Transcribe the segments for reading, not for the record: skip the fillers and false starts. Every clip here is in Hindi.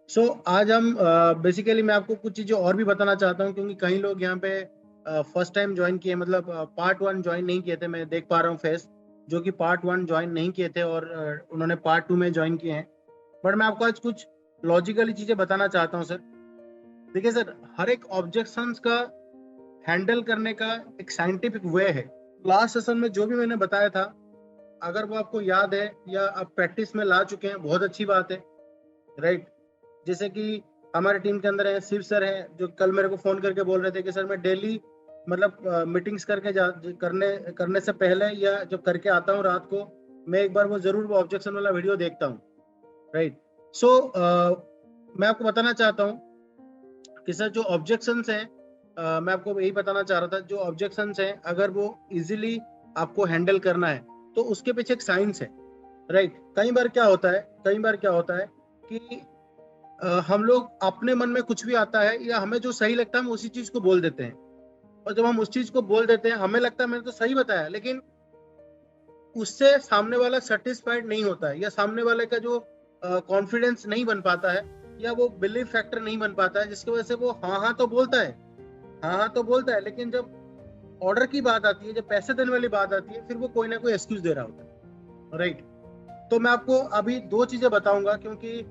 आज हम बेसिकली मैं आपको कुछ चीज़ें और भी बताना चाहता हूँ, क्योंकि कई लोग यहाँ पे फर्स्ट टाइम ज्वाइन किए, मतलब पार्ट वन ज्वाइन नहीं किए थे। मैं देख पा रहा हूँ फेस जो कि पार्ट वन ज्वाइन नहीं किए थे और उन्होंने पार्ट टू में ज्वाइन किए हैं। बट मैं आपको आज कुछ लॉजिकली चीज़ें बताना चाहता हूँ सर। देखिए सर, हर एक ऑब्जेक्शंस का हैंडल करने का एक साइंटिफिक वे है। लास्ट सेशन में जो भी मैंने बताया था, अगर वो आपको याद है या आप प्रैक्टिस में ला चुके हैं, बहुत अच्छी बात है, राइट। जैसे कि हमारे टीम के अंदर है शिव सर है, जो कल मेरे को फोन करके बोल रहे थे कि सर मैं डेली मतलब मीटिंग्स करके करने करने से पहले या जब करके आता हूँ रात को, मैं एक बार वो जरूर वो ऑब्जेक्शन वाला वीडियो देखता हूँ, राइट। सो मैं आपको बताना चाहता हूँ कि सर जो ऑब्जेक्शंस हैं, मैं आपको यही बताना चाह रहा था, जो ऑब्जेक्शंस हैं अगर वो इजीली आपको हैंडल करना है तो उसके पीछे एक साइंस है, राइट। कई बार क्या होता है कि हम लोग अपने मन में कुछ भी आता है या हमें जो सही लगता है हम उसी चीज को बोल देते हैं, और जब हम उस चीज को बोल देते हैं हमें लगता है मैंने तो सही बताया, लेकिन उससे सामने वाला सेटिस्फाइड नहीं होता है, या सामने वाले का जो कॉन्फिडेंस नहीं बन पाता है, या वो बिलीव फैक्टर नहीं बन पाता है, जिसकी वजह से वो हाँ हाँ तो बोलता है, हाँ हाँ तो बोलता है, लेकिन जब ऑर्डर की बात आती है, जब पैसे देने वाली बात आती है, फिर वो कोई ना कोई एक्सक्यूज दे रहा होता है, राइट। तो मैं आपको अभी दो चीजें बताऊंगा, क्योंकि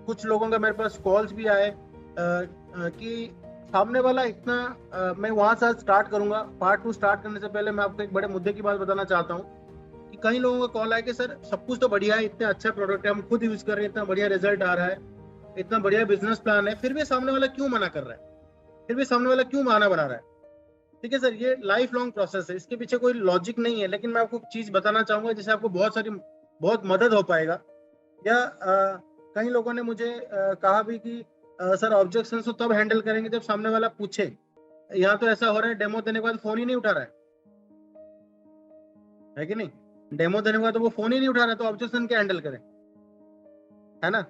कुछ लोगों का मेरे पास कॉल्स भी आए कि सामने वाला इतना मैं वहां से स्टार्ट करूंगा। पार्ट टू स्टार्ट करने से पहले मैं आपको एक बड़े मुद्दे की बात बताना चाहता हूँ कि कई लोगों का कॉल आया कि सर सब कुछ तो बढ़िया है, इतना अच्छा प्रोडक्ट है, हम खुद यूज कर रहे हैं, इतना बढ़िया रिजल्ट आ रहा है, इतना बढ़िया बिजनेस प्लान है, फिर भी सामने वाला क्यों मना कर रहा है, फिर भी सामने वाला क्यों बहाना बना रहा है। ठीक है सर, ये लाइफ लॉन्ग प्रोसेस है, इसके पीछे कोई लॉजिक नहीं है, लेकिन मैं आपको चीज बताना चाहूंगा जिससे आपको बहुत मदद हो पाएगा। या कई लोगों ने मुझे कहा भी कि सर ऑब्जेक्शन तो तब हैंडल करेंगे जब सामने वाला पूछे। यहाँ तो ऐसा हो रहा है, डेमो देने के बाद फोन ही नहीं उठा रहा है कि नहीं? डेमो देने के बाद तो वो फोन ही नहीं उठा रहा है, तो ऑब्जेक्शन क्या हैंडल करें, है ना?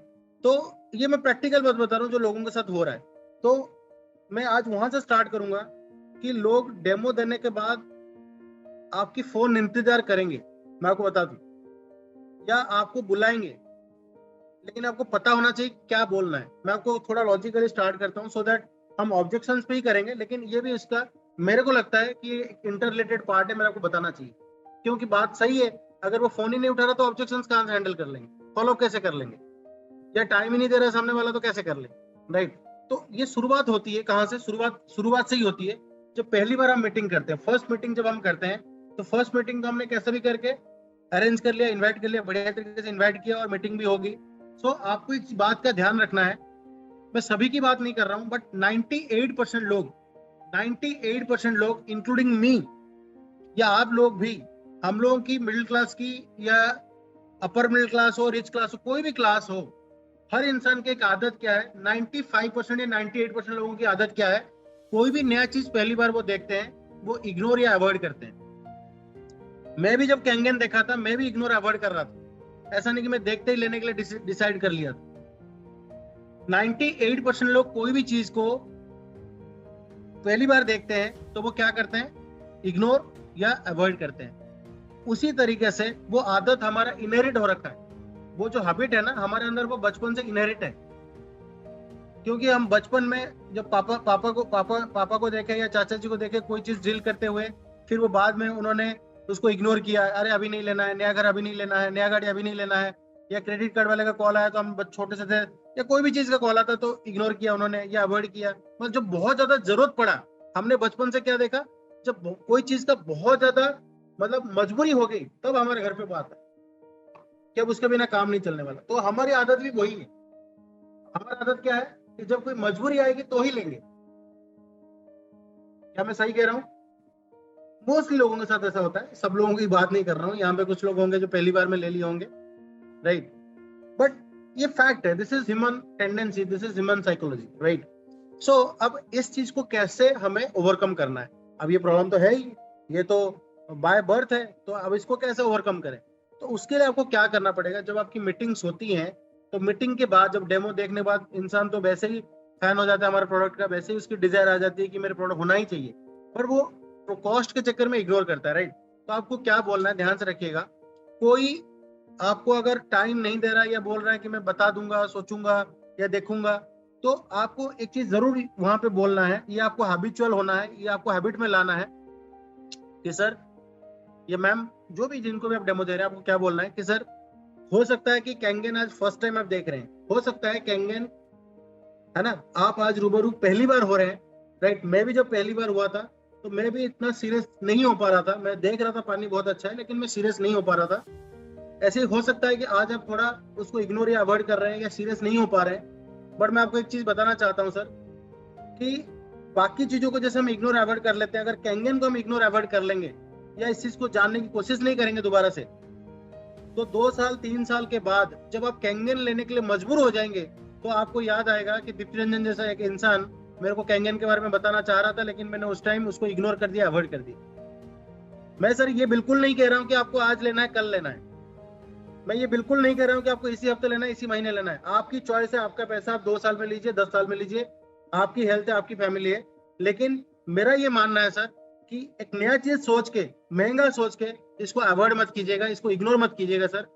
तो ये मैं प्रैक्टिकल बात बता रहा हूँ जो लोगों के साथ हो रहा है। तो मैं आज वहां से स्टार्ट करूंगा कि लोग डेमो देने के बाद आपकी फोन इंतजार करेंगे, मैं आपको बता दूं, या आपको बुलाएंगे, लेकिन आपको पता होना चाहिए क्या बोलना है। मैं आपको थोड़ा लॉजिकली स्टार्ट करता हूँ सो दैट हम ऑब्जेक्शन पे ही करेंगे, लेकिन ये भी इसका मेरे को लगता है कि इंटर रिलेटेड पार्ट है, मेरे को बताना चाहिए, क्योंकि बात सही है। अगर वो फोन ही नहीं उठा रहा तो ऑब्जेक्शन कहाँ से हैंडल कर लेंगे, फॉलो कैसे कर लेंगे, या टाइम ही नहीं दे रहा सामने वाला तो कैसे कर लेंगे, राइट। तो ये शुरुआत होती है कहाँ से? शुरुआत से ही होती है जब पहली बार हम मीटिंग करते हैं। फर्स्ट मीटिंग जब हम करते हैं तो फर्स्ट मीटिंग तो हमने कैसे भी करके अरेंज कर लिया, इन्वाइट कर लिया, बढ़िया तरीके से इन्वाइट किया और मीटिंग भी होगी। आपको इस बात का ध्यान रखना है, मैं सभी की बात नहीं कर रहा हूँ, बट 98% लोग इंक्लूडिंग मी या आप लोग भी, हम लोगों की मिडिल क्लास की या अपर मिडिल क्लास हो, रिच क्लास हो, कोई भी क्लास हो, हर इंसान की एक आदत क्या है, 95% या 98% लोगों की आदत क्या है, कोई भी नया चीज पहली बार वो देखते हैं, वो इग्नोर या अवॉइड करते हैं। मैं भी जब कैंगन देखा था, मैं भी इग्नोर अवॉइड कर रहा था, ऐसा नहीं कि मैं देखते ही लेने के लिए डिसाइड कर लिया था। 98% लोग कोई भी चीज को पहली बार देखते हैं तो वो क्या करते हैं, इग्नोर या अवॉइड करते हैं। उसी तरीके से वो आदत हमारा इनहेरिट हो रखा है, वो जो हैबिट है ना हमारे अंदर, वो बचपन से इनहेरिट है। क्योंकि हम बचपन में जब पापा को देखे या चाचा जी को देखे कोई चीज डील करते हुए, फिर वो बाद में उन्होंने उसको इग्नोर किया, अरे अभी नहीं लेना है, नया घर अभी नहीं लेना है, नया गाड़ी अभी नहीं लेना है, या क्रेडिट कार्ड वाले का कॉल आया तो हम छोटे से थे, या कोई भी चीज का कॉल आता तो इग्नोर किया उन्होंने या अवॉइड किया। मतलब जब बहुत ज्यादा जरूरत पड़ा, हमने बचपन से क्या देखा, जब कोई चीज का बहुत ज्यादा मतलब मजबूरी हो गई तब हमारे घर पे बात है कि अब उसके बिना काम नहीं चलने वाला। तो हमारी आदत भी वही है, हमारी आदत क्या है कि जब कोई मजबूरी आएगी तो ही लेंगे। क्या मैं सही कह रहा हूँ? मोस्टली लोगों के साथ ऐसा होता है, सब लोगों की बात नहीं कर रहा हूँ, यहाँ पे कुछ लोग होंगे जो पहली बार में ले लिए होंगे, राइट। बट ये फैक्ट है, this is human tendency, this is human psychology, right. अब इस चीज को कैसे हमें ओवरकम करना है? अब ये प्रॉब्लम तो है ही, ये तो बाय बर्थ है, तो अब इसको कैसे ओवरकम करें? तो उसके लिए आपको क्या करना पड़ेगा, जब आपकी मीटिंग्स होती हैं तो मीटिंग के बाद जब डेमो देखने के बाद इंसान तो वैसे ही फैन हो जाता है हमारे प्रोडक्ट का, वैसे ही उसकी डिजायर आ जाती है कि मेरे प्रोडक्ट होना ही चाहिए, पर वो कॉस्ट के चक्कर में इग्नोर करता है, राइट। तो आपको क्या बोलना है, ध्यान से रखिएगा। कोई आपको अगर टाइम नहीं दे रहा है या बोल रहा है कि मैं बता दूंगा, सोचूंगा, या देखूंगा, तो आपको एक चीज जरूर वहां पे बोलना है, ये आपको हैबिचुअल होना है, ये आपको हैबिट में लाना है कि सर, ये मैम, जो भी जिनको भी आप डेमो दे रहे हैं, आपको क्या बोलना है कि सर, हो सकता है कि कैंगन आज फर्स्ट टाइम आप देख रहे हैं, हो सकता है कैंगन, है ना, आप आज रूबरू पहली बार हो रहे हैं, राइट। मैं भी जब पहली बार हुआ था तो मैं भी इतना सीरियस नहीं हो पा रहा था, मैं देख रहा था पानी बहुत अच्छा है, लेकिन मैं सीरियस नहीं हो पा रहा था। ऐसे ही हो सकता है कि आज आप थोड़ा उसको इग्नोर या अवॉइड कर रहे हैं या सीरियस नहीं हो पा रहे हैं, बट मैं आपको एक चीज बताना चाहता हूँ सर, कि बाकी चीजों को जैसे हम इग्नोर अवॉइड कर लेते हैं, अगर कैंगन को हम इग्नोर अवॉइड कर लेंगे या इस चीज को जानने की कोशिश नहीं करेंगे दोबारा से, तो 2 साल 3 साल के बाद जब आप कैंगन लेने के लिए मजबूर हो जाएंगे, तो आपको याद आएगा कि दीप्ति रंजन जैसा एक इंसान मेरे को कैंगन के बारे में बताना चाह रहा था, लेकिन मैंने उस टाइम उसको इग्नोर कर दिया, अवॉइड कर दिया। मैं सर ये बिल्कुल नहीं कह रहा हूँ कि आपको आज लेना है, कल लेना है, मैं ये बिल्कुल नहीं कह रहा हूँ कि आपको इसी हफ्ते लेना है, इसी महीने लेना है, आपकी चॉइस है, आपका पैसा, आप 2 साल में लीजिए, 10 साल में लीजिए, आपकी हेल्थ है, आपकी फैमिली है। लेकिन मेरा ये मानना है सर कि एक नया चीज सोच के, महंगा सोच के, इसको अवॉइड मत कीजिएगा, इसको इग्नोर मत कीजिएगा सर,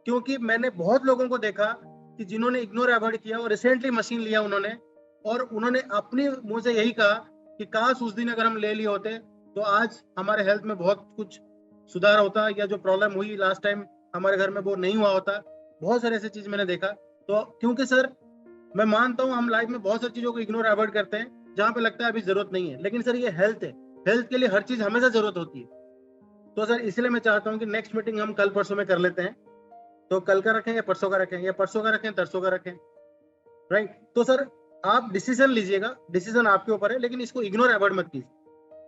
क्योंकि मैंने बहुत लोगों को देखा कि जिन्होंने इग्नोर अवॉइड किया और रिसेंटली मशीन लिया उन्होंने, और उन्होंने अपने मुंह से यही कहा कि काश उस दिन अगर हम ले लिए होते तो आज हमारे हेल्थ में बहुत कुछ सुधार होता, या जो प्रॉब्लम हुई लास्ट टाइम हमारे घर में वो नहीं हुआ होता। बहुत सारे ऐसे चीज मैंने देखा। तो क्योंकि सर मैं मानता हूँ हम लाइफ में बहुत सारी चीजों को इग्नोर अवॉइड करते हैं जहाँ पे लगता है अभी जरूरत नहीं है, लेकिन सर ये हेल्थ है, हेल्थ के लिए हर चीज हमेशा जरूरत होती है। तो सर इसलिए मैं चाहता हूँ कि नेक्स्ट मीटिंग हम कल परसों में कर लेते हैं, तो कल का रखें या परसों का रखें, या परसों का रखें तरसों का रखें, राइट। तो सर आप डिसीजन लीजिएगा, डिसीजन आपके ऊपर है, लेकिन इसको इग्नोर अवॉइड मत कीजिए।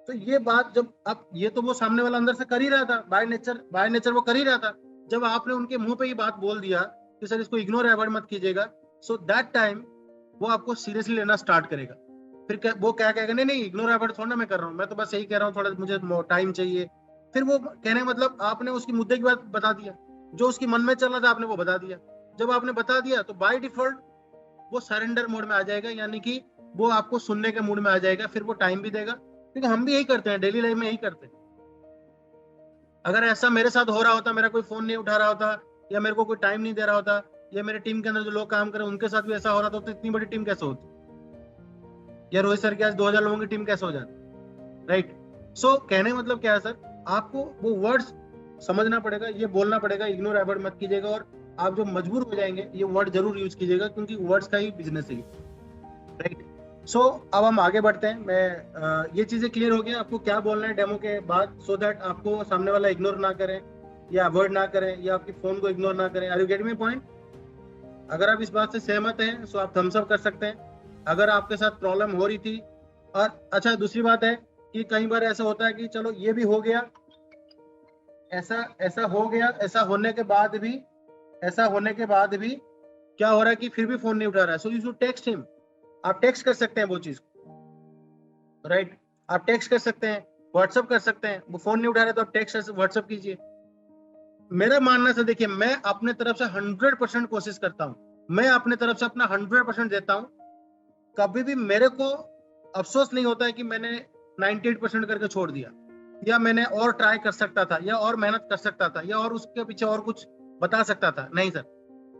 तो ये बात जब आप, ये तो वो सामने वाला अंदर से कर ही रहा था, बाय नेचर वो कर ही रहा था, जब आपने उनके मुंह पे ही बात बोल दिया कि सर इसको इग्नोर अवॉइड मत कीजिएगा, सो दैट टाइम वो आपको सीरियसली लेना स्टार्ट करेगा। फिर वो क्या कहेगा, नहीं नहीं इग्नोर अवॉइड थोड़ा ना मैं कर रहा हूँ, मैं तो बस यही कह रहा हूँ थोड़ा मुझे टाइम चाहिए। फिर वो कहने का मतलब आपने उसकी मुद्दे की बात बता दिया, जो उसकी मन में चल रहा था आपने वो बता दिया। जब आपने बता दिया तो बाय डिफॉल्ट वो सरेंडर मोड में आ जाएगा, यानी कि वो आपको सुनने के मूड में आ जाएगा, फिर वो टाइम भी देगा, क्योंकि हम भी यही करते हैं, डेली लाइफ में यही करते हैं। अगर ऐसा मेरे साथ हो रहा होता, मेरा कोई फोन नहीं उठा रहा होता, या मेरे को कोई टाइम नहीं दे रहा होता, या मेरे टीम के अंदर जो लोग काम कर रहे हैं उनके साथ भी ऐसा हो रहा था, तो इतनी बड़ी टीम कैसे होती, या रोहित सर की आज 2000 लोगों की टीम कैसे हो जाती, राइट। सो कहने का मतलब क्या है सर, आपको वो वर्ड्स समझना पड़ेगा, ये बोलना पड़ेगा, इग्नोर अवॉइड मत कीजिएगा, और आप जो मजबूर हो जाएंगे ये वर्ड जरूर यूज कीजिएगा, क्योंकि वर्ड्स का ही बिजनेस है, राइट। सो अब हम आगे बढ़ते हैं। मैं ये चीजें क्लियर हो गया आपको क्या बोलना है डेमो के बाद, सो दैट आपको सामने वाला इग्नोर ना करें या अवॉइड ना करें या आपकी फोन को इग्नोर ना करें। Are you get me point? अगर आप इस बात से सहमत हैं सो आप थम्स अप कर सकते हैं। अगर आपके साथ प्रॉब्लम हो रही थी, और अच्छा दूसरी बात है कि कई बार ऐसा होता है कि चलो ये भी हो गया, ऐसा ऐसा हो गया, ऐसा होने के बाद भी, ऐसा होने के बाद भी क्या हो रहा है कि फिर भी फोन नहीं उठा रहा है, so you should text him. आप टेक्स्ट कर सकते हैं वो चीज, राइट। आप टेक्स्ट कर सकते हैं, व्हाट्सअप कर सकते हैं, वो फोन नहीं उठा रहे तो आप टेक्स्ट व्हाट्सअप कीजिए। मेरा मानना से देखिए, मैं अपने तरफ से 100% कोशिश करता हूँ, मैं अपने तरफ से अपना 100% देता हूँ। कभी भी मेरे को अफसोस नहीं होता है कि मैंने 98% करके छोड़ दिया, या मैंने और ट्राई कर सकता था, या और मेहनत कर सकता था, या और उसके पीछे और कुछ बता सकता था। नहीं सर,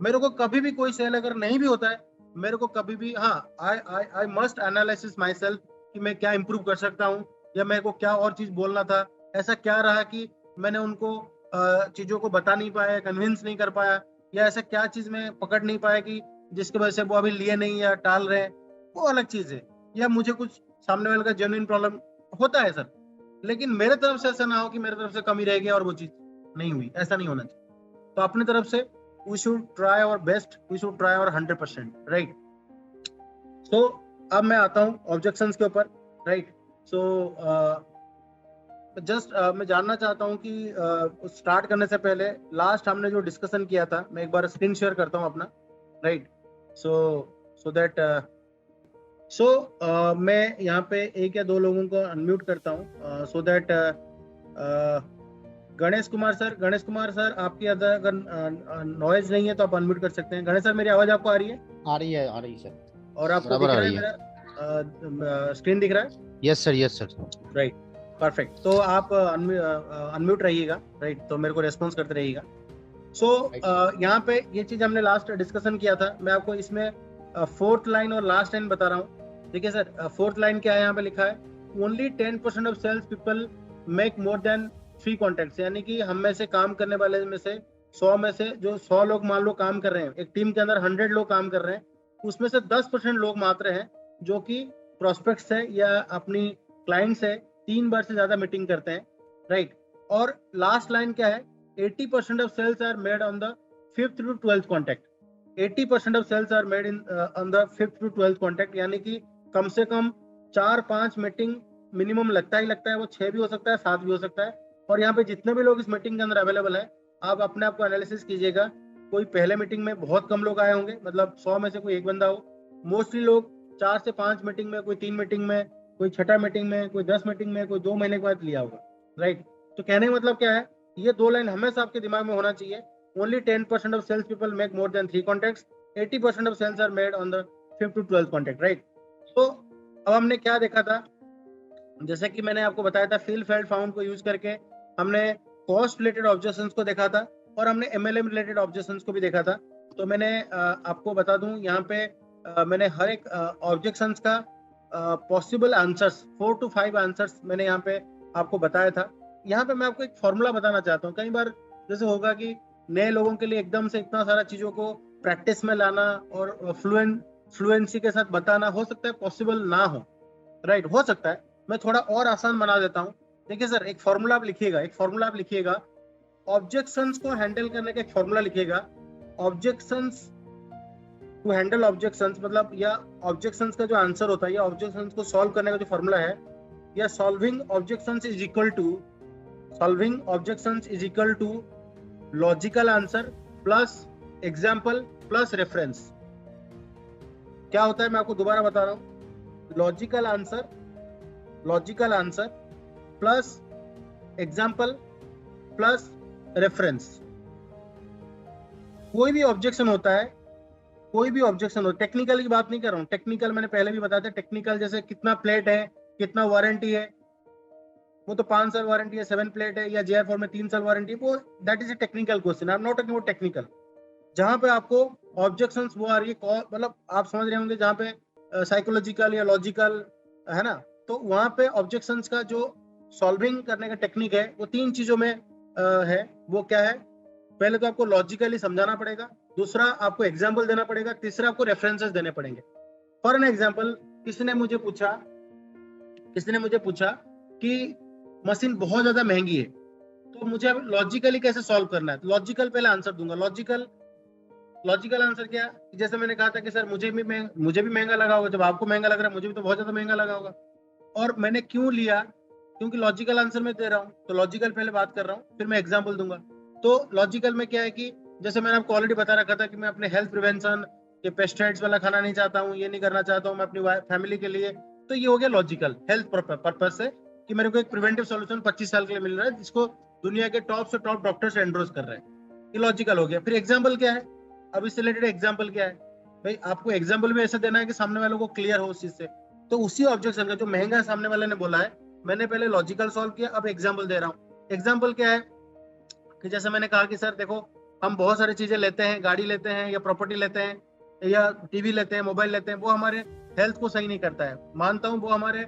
मेरे को कभी भी कोई सेल अगर नहीं भी होता है, मेरे को कभी भी, हाँ, I must analysis my self कि मैं क्या इंप्रूव कर सकता हूँ, या मेरे को क्या और चीज बोलना था, ऐसा क्या रहा कि मैंने उनको चीजों को बता नहीं पाया, कन्विंस नहीं कर पाया, या ऐसा क्या चीज में पकड़ नहीं पाया कि जिसकी वजह से वो अभी लिए नहीं या टाल रहे हैं, वो अलग चीज है। या मुझे कुछ सामने वाले का जेन्युइन प्रॉब्लम होता है सर, लेकिन मेरे तरफ से ऐसा ना हो कि मेरे तरफ से कमी रह गया और वो चीज नहीं हुई, ऐसा नहीं होना चाहिए। तो अपनी तरफ से we should try our best, we should try our 100%, right? So अब मैं आता हूँ ऑब्जेक्शंस के ऊपर, राइट। सो जस्ट मैं जानना चाहता हूँ कि स्टार्ट करने से पहले लास्ट हमने जो डिस्कशन किया था, मैं एक बार स्क्रीन शेयर करता हूँ अपना, राइट। सो दैट मैं यहाँ पे एक या दो लोगों को अनम्यूट करता हूँ, so that Ganesh Kumar sir आपकी अगर नॉइज नहीं है तो आप अनम्यूट कर सकते हैं। गणेश सर मेरी आवाज आपको आ रही है? आ रही है सर। और आपको दिख रहा है मेरा स्क्रीन दिख रहा है? Yes sir. Right, perfect. तो आप अनम्यूट रहिएगा, राइट, तो मेरे को रेस्पॉन्स करते रहिएगा। सो यहाँ पे ये चीज हमने लास्ट डिस्कशन किया था, मैं आपको इसमें फोर्थ लाइन और लास्ट लाइन बता रहा हूँ। देखिए सर, फोर्थ लाइन क्या है, यहाँ पे लिखा है only 10% of sales people make more than 3 contacts, यानी कि हम में से काम करने वाले में से 100 में से जो 100 लोग मान लो काम कर रहे हैं, एक टीम के अंदर 100 लोग काम कर रहे हैं, उसमें से 10% लोग मात्र हैं जो कि प्रोस्पेक्ट्स है या अपनी क्लाइंट्स है 3 बार से ज्यादा मीटिंग करते हैं, राइट। और लास्ट लाइन क्या है, 80% of sales are made on the 5th to 12th contact. 80% of sales are made in on the 5th to 12th contact, यानी कि कम से कम 4-5 मीटिंग मिनिमम लगता ही लगता है, वो 6 भी हो सकता है, 7 भी हो सकता है। और यहाँ पे जितने भी लोग इस मीटिंग के अंदर अवेलेबल है, आप अपने आप को एनालिसिस कीजिएगा। कोई पहले मीटिंग में बहुत कम लोग आए होंगे, मतलब 100 में से कोई एक बंदा हो। मोस्टली लोग 4 से 5 मीटिंग में, कोई 3 मीटिंग में, कोई 6 मीटिंग में, कोई 10 मीटिंग में, कोई 2 महीने के बाद लिया होगा, राइट। तो कहने का मतलब क्या है, ये 2 लाइन हमेशा आपके दिमाग में होना चाहिए। Only 10% of sales people make more than 3 contacts, 80% of sales are made on the 5th to 12th contact, right. तो अब हमने क्या देखा था, जैसे कि मैंने आपको बताया था, फील फेल्ड फाउंड को यूज करके हमने कॉस्ट रिलेटेड ऑब्जेक्शंस को देखा था और हमने MLM रिलेटेड ऑब्जेक्शंस को भी देखा था। तो मैंने आपको बता दूं, यहाँ पे मैंने हर एक ऑब्जेक्शंस का पॉसिबल आंसर्स 4 to 5 आंसर्स मैंने यहाँ पे आपको बताया था। यहाँ पे मैं आपको एक फॉर्मूला बताना चाहता हूँ। कई बार जैसे होगा कि नए लोगों के लिए एकदम से इतना सारा चीजों को प्रैक्टिस में लाना और फ्लुएंसी के साथ बताना हो सकता है पॉसिबल ना हो, राइट, हो सकता है। मैं थोड़ा और आसान बना देता हूँ। देखिए सर, एक फॉर्मूला आप लिखिएगा, ऑब्जेक्शंस को हैंडल करने का एक फॉर्मूला लिखिएगा। ऑब्जेक्शंस टू हैंडल ऑब्जेक्शंस मतलब, या ऑब्जेक्शंस का जो आंसर होता है, या ऑब्जेक्शंस को सॉल्व करने का जो फॉर्मूला है, या solving objections is equal to logical answer plus example plus reference. क्या होता है मैं आपको दोबारा बता रहा हूँ, logical answer plus example plus reference. कोई भी ऑब्जेक्शन होता है, टेक्निकल की बात नहीं कर रहा हूँ, टेक्निकल मैंने पहले भी बताया था, टेक्निकल जैसे कितना प्लेट है, कितना वारंटी है, वो तो 5 साल वारंटी है, 7 प्लेट है, या JR4 में 3 साल वारंटी है, वो that is a technical question. I am not talking about technical. जहां पे आपको ऑब्जेक्शंस वो आ रही है, मतलब आप समझ रहे होंगे, जहां पे साइकोलॉजिकल या लॉजिकल है ना, तो वहां पे ऑब्जेक्शंस का जो सॉल्विंग करने का टेक्निक है वो 3 चीजों में है। वो क्या है, पहले तो आपको लॉजिकली समझाना पड़ेगा, दूसरा आपको एग्जाम्पल देना पड़ेगा, तीसरा आपको रेफरेंसेस देने पड़ेंगे। फॉर एन एग्जाम्पल, किसी ने मुझे पूछा कि मशीन बहुत ज्यादा महंगी है, तो मुझे अब लॉजिकली कैसे सॉल्व करना है। लॉजिकल पहले आंसर दूंगा। लॉजिकल आंसर क्या, जैसे मैंने कहा था कि सर मुझे भी महंगा लगा होगा, जब आपको महंगा लग रहा है मुझे भी तो बहुत ज्यादा महंगा लगा होगा। और मैंने क्यों लिया, क्योंकि लॉजिकल आंसर में दे रहा हूँ, तो लॉजिकल पहले बात कर रहा हूँ, फिर मैं एग्जाम्पल दूंगा। तो लॉजिकल में क्या है कि जैसे मैंने आपको ऑलरेडी बता रखा था कि मैं अपने हेल्थ प्रिवेंशन, ये पेस्टिसाइड्स वाला खाना नहीं चाहता हूँ, ये नहीं करना चाहता हूँ मैं अपनी फैमिली के लिए। तो ये हो गया लॉजिकल, हेल्थ पर्पज से, कि मेरे को एक प्रिवेंटिव सॉल्यूशन 25 साल के लिए मिल रहा है, जिसको दुनिया के टॉप से टॉप डॉक्टर्स एंडोर्स कर रहे हैं। ये लॉजिकल हो गया। फिर एग्जाम्पल क्या है, अब इससे रिलेटेड एग्जाम्पल क्या है भाई, आपको एग्जाम्पल भी ऐसा देना है कि सामने वालों को क्लियर हो उस चीज से। तो उसी ऑब्जेक्शन का जो महंगा सामने वाले ने बोला है, मैंने पहले लॉजिकल सॉल्व किया, अब एग्जाम्पल दे रहा हूँ। एग्जाम्पल क्या है कि जैसे मैंने कहा कि सर देखो, हम बहुत सारी चीजें लेते हैं, गाड़ी लेते हैं या प्रॉपर्टी लेते हैं या टीवी लेते हैं, मोबाइल लेते हैं, वो हमारे हेल्थ को सही नहीं करता है। मानता हूँ वो हमारे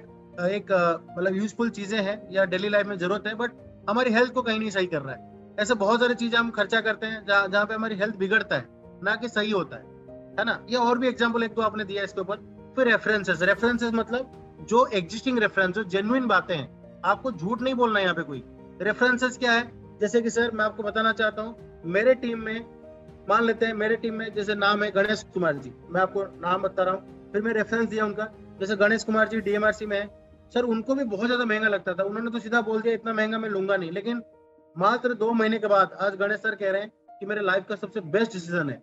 एक मतलब यूजफुल चीजें हैं या डेली लाइफ में जरूरत है, बट हमारी हेल्थ को कहीं नहीं सही कर रहा है। ऐसे बहुत सारी चीजें हम खर्चा करते हैं जहाँ पे हमारी हेल्थ बिगड़ता है, ना कि सही होता है ना। ये और भी एग्जाम्पल एक दो आपने दिया इसके ऊपर। फिर रेफरेंसेस मतलब जो एग्जिस्टिंग रेफरेंस, जो जेन्युइन बातें हैं, आपको झूठ नहीं बोलना है यहाँ पे कोई। रेफरेंसेस क्या है, जैसे कि सर मैं आपको बताना चाहता हूँ, मेरे टीम में, मान लेते हैं मेरे टीम में जैसे नाम है गणेश कुमार जी, मैं आपको नाम बता रहा हूँ, फिर मैं रेफरेंस दिया उनका, जैसे गणेश कुमार जी DMRC में है। सर उनको भी बहुत ज्यादा महंगा लगता था, उन्होंने तो सीधा बोल दिया इतना महंगा मैं लूंगा नहीं, लेकिन मात्र 2 महीने के बाद आज गणेश सर कह रहे हैं कि मेरे लाइफ का सबसे बेस्ट डिसीजन है।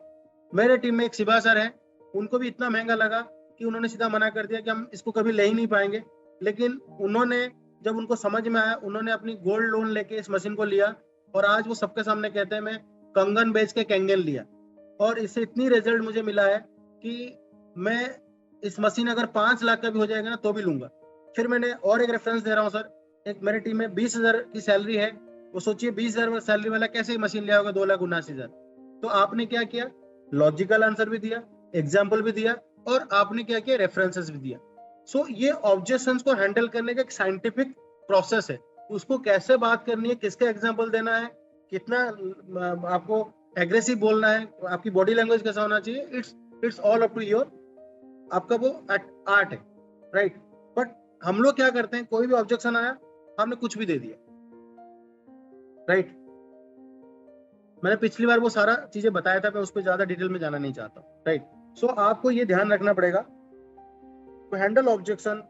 मेरे टीम में एक शिवा सर है, उनको भी इतना महंगा लगा कि उन्होंने सीधा मना कर दिया कि हम इसको कभी ले ही नहीं पाएंगे। लेकिन उन्होंने, जब उनको समझ में आया, उन्होंने अपनी गोल्ड लोन लेके इस मशीन को लिया, और आज वो सबके सामने कहते हैं मैं कंगन बेच के कैंगन लिया, और इससे इतनी रिजल्ट मुझे मिला है कि मैं इस मशीन अगर 5 लाख का भी हो जाएगा ना तो भी लूंगा। फिर मैंने और एक रेफरेंस दे रहा हूँ सर, एक मेरे टीम में 20,000 की सैलरी है, वो सोचिए 20,000 सैलरी वाला कैसे मशीन लिया होगा 2,79,000। तो आपने क्या किया, लॉजिकल आंसर भी दिया, एग्जाम्पल भी दिया, और आपने क्या किया, रेफरेंसेस भी दिया। सो ये ऑब्जेक्शंस को हैंडल करने का एक साइंटिफिक प्रोसेस है। उसको कैसे बात करनी है, किसका एग्जांपल देना है, कितना आपको एग्रेसिव बोलना है, आपकी बॉडी लैंग्वेज कैसा होना चाहिए, it's all up to your, आपका वो आर्ट है, राइट। बट हम लोग क्या करते हैं, कोई भी ऑब्जेक्शन आया हमने कुछ भी दे दिया, राइट। मैंने पिछली बार वो सारा चीजें बताया था, मैं उस पर ज्यादा डिटेल में जाना नहीं चाहता, राइट। सो आपको ये ध्यान रखना पड़ेगा टू हैंडल ऑब्जेक्शन,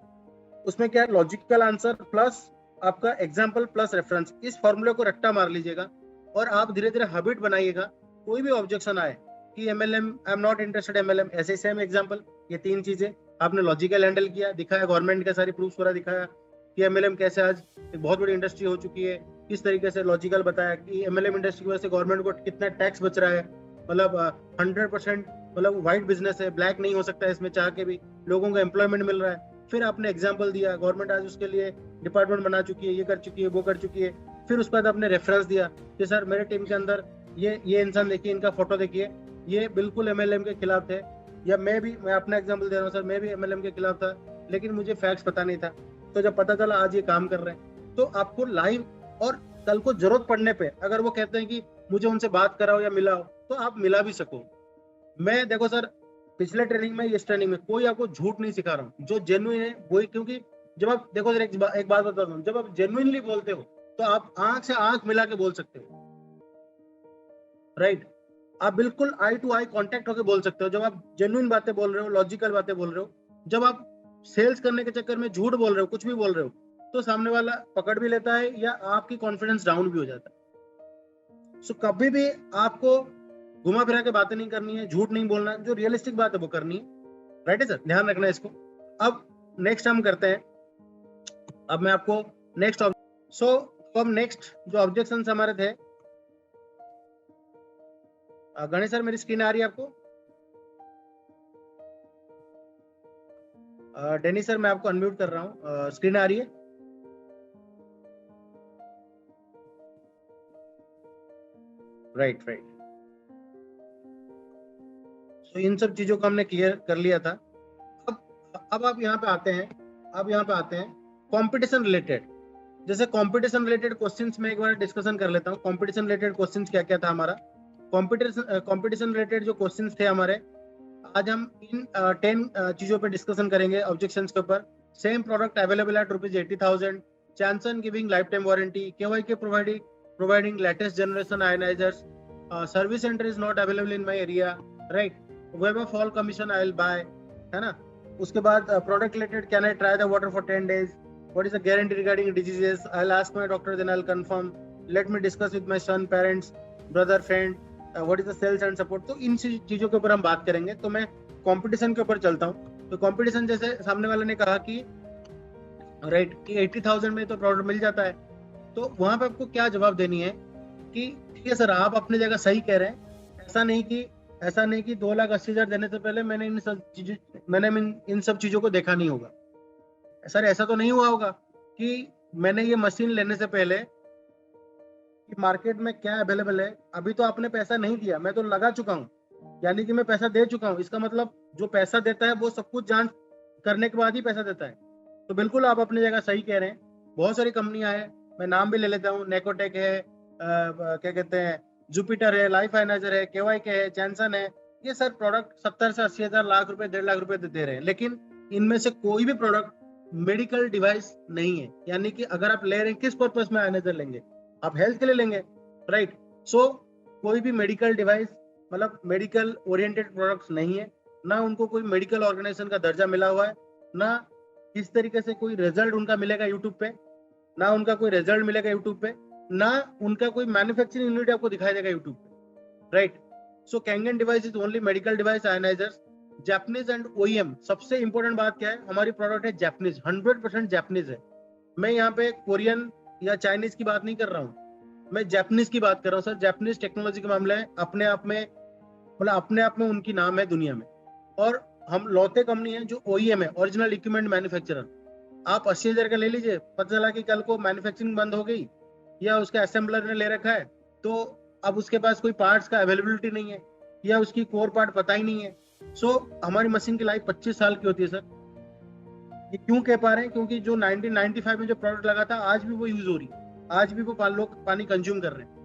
उसमें क्या है, लॉजिकल आंसर प्लस आपका एग्जाम्पल प्लस रेफरेंस, इस फॉर्मूले को रट्टा मार लीजिएगा और आप धीरे धीरे हैबिट बनाइएगा। कोई भी ऑब्जेक्शन आए कि MLM, I am not interested MLM, ऐसे सेम एग्जाम्पल, ये तीन चीजें आपने लॉजिकल हैंडल किया, दिखाया, गवर्नमेंट के सारी प्रूफ पूरा दिखाया कि एमएलएम कैसे आज एक बहुत बड़ी इंडस्ट्री हो चुकी है, किस तरीके से लॉजिकल बताया कि एमएलएम इंडस्ट्री की वजह से गवर्नमेंट को कितना टैक्स बच रहा है, मतलब 100% मतलब व्हाइट बिजनेस है, ब्लैक नहीं हो सकता है इसमें, चाह के भी लोगों को एम्प्लॉयमेंट मिल रहा है। फिर आपने एग्जाम्पल दिया, गवर्नमेंट आज उसके लिए डिपार्टमेंट बना चुकी है, ये कर चुकी है, वो कर चुकी है। फिर उसके बाद आपने रेफरेंस दिया कि सर मेरे टीम के अंदर ये इंसान देखिए, इनका फोटो देखिए, ये बिल्कुल एमएलएम के खिलाफ थे, या मैं अपना एग्जांपल दे रहा हूँ, सर मैं भी एमएलएम के खिलाफ था लेकिन मुझे फैक्ट्स पता नहीं था, तो जब पता चला आज ये काम कर रहे हैं। तो आपको लाइव, और कल को जरूरत पड़ने पे अगर वो कहते हैं कि मुझे उनसे बात कराओ या मिलाओ, तो आप मिला भी सको। मैं देखो सर, पिछले ट्रेनिंग में, इस ट्रेनिंग में कोई आपको झूठ नहीं सिखा रहा हूँ, जो जेन्युइन है वही, क्योंकि जब आप देखो सर, एक बात बता दूं, जब आप जेन्युइनली बोलते हो तो आप आंख से आंख मिला के बोल सकते हो, राइट। आप बिल्कुल आई टू आई कांटेक्ट होकर बोल सकते हो जब आप जेन्युइन बातें बोल रहे हो, लॉजिकल बातें बोल रहे हो। जब आप सेल्स करने के चक्कर में झूठ बोल रहे हो, कुछ भी बोल रहे हो, तो सामने वाला पकड़ भी लेता है या आपकी कॉन्फिडेंस डाउन भी हो जाता है। सो कभी भी आपको घुमा फिरा के बातें नहीं करनी है, झूठ नहीं बोलना, जो रियलिस्टिक बात है वो करनी है, राइट है सर, ध्यान रखना है इसको। अब नेक्स्ट हम करते हैं, अब मैं आपको नेक्स्ट अब नेक्स्ट जो ऑब्जेक्शन हमारे थे, गणेश सर मेरी स्क्रीन आ रही है आपको? डेनी सर मैं आपको अनम्यूट कर रहा हूँ, स्क्रीन आ रही है? राइट। तो इन सब चीजों को हमने क्लियर कर लिया था। अब आप यहाँ पे आते हैं, कंपटीशन रिलेटेड। जैसे कंपटीशन रिलेटेड क्वेश्चंस में एक बार डिस्कशन कर लेता हूँ। कंपटीशन रिलेटेड क्वेश्चंस क्या क्या था हमारा, कंपटीशन रिलेटेड जो क्वेश्चंस थे हमारे, आज हम इन 10 चीजों पे डिस्कशन करेंगे ऑब्जेक्शंस के ऊपर। Same product available at ₹80,000, Chanson giving lifetime warranty, KYK providing latest generation ionizers, service center is not available in my area, right? Web of all commission I will buy, है ना। उसके बाद product related, can I try the water for 10 days, what is the guarantee regarding diseases, I'll ask my doctor then I'll confirm, let me discuss with my son, parents, brother, friend, what is the sales and support। तो इन चीजों के ऊपर हम बात करेंगे। तो मैं कंपटीशन के ऊपर चलता हूँ। तो कंपटीशन, जैसे सामने वाले ने कहा कि राइट कि 80,000 में तो प्रोडक्ट मिल जाता है, तो वहां पे आपको क्या जवाब देनी है कि ठीक है सर, आप अपनी जगह सही कह रहे हैं, ऐसा नहीं कि 2,80,000 देने से पहले मैंने इन सब चीजों को देखा नहीं होगा। सर ऐसा तो नहीं हुआ होगा कि मैंने ये मशीन लेने से पहले कि मार्केट में क्या अवेलेबल है, अभी तो आपने पैसा नहीं दिया, मैं तो लगा चुका हूँ, यानी कि मैं पैसा दे चुका हूँ। इसका मतलब जो पैसा देता है वो सब कुछ जांच करने के बाद ही पैसा देता है। तो बिल्कुल आप अपनी जगह सही कह रहे हैं। बहुत सारी कंपनियां हैं, मैं नाम भी ले लेता हूँ, नेकोटेक है, क्या कहते हैं, जुपिटर है, लाइफ आयनाइजर है, केवाईके है, चैनसन है। ये सर प्रोडक्ट 70 से 80,000, लाख रुपए, 1.5 लाख रुपए दे रहे हैं, लेकिन इनमें से कोई भी प्रोडक्ट मेडिकल डिवाइस नहीं है। यानी कि अगर आप ले रहे हैं, किस पर्पज में आयनाइजर लेंगे, आप हेल्थ के लिए लेंगे, राइट। सो कोई भी मेडिकल डिवाइस, मतलब मेडिकल ओरिएंटेड प्रोडक्ट्स नहीं है, ना उनको कोई मेडिकल ऑर्गेनाइजेशन का दर्जा मिला हुआ है, ना इस तरीके से कोई रिजल्ट उनका मिलेगा यूट्यूब पे, ना उनका कोई रिजल्ट मिलेगा यूट्यूब पे, ना उनका कोई मैन्युफैक्चरिंग यूनिट आपको दिखाई देगा यूट्यूब पे, right. So Kangen device is only medical device ionisers, Japanese and OEM. सबसे इंपॉर्टेंट बात क्या है, हमारी प्रोडक्ट है जापानीज, 100% जापानीज है। मैं यहाँ पे कोरियन या चाइनीज की बात नहीं कर रहा हूँ, मैं जापानीज की बात कर रहा हूँ सर। जापानीज टेक्नोलॉजी के मामले में अपने आप में उनकी नाम है दुनिया में। और हम लौते कंपनी है जो ओईएम है, ओरिजिनल इक्विपमेंट मैन्युफैक्चरर। आप 80,000 का ले लीजिए, पता चला कि कल को मैन्युफैक्चरिंग बंद हो गई या उसके असेंबलर ने ले रखा है, तो अब उसके पास कोई पार्ट्स का अवेलेबिलिटी नहीं है या उसकी कोर पार्ट पता ही नहीं है, हमारी मशीन की लाइफ 25 साल की होती है सर। ये क्यों कह पा रहे हैं? क्योंकि जो 1995 में जो प्रोडक्ट लगा था आज भी वो यूज हो रही है, आज भी वो लोग पानी कंज्यूम कर रहे हैं।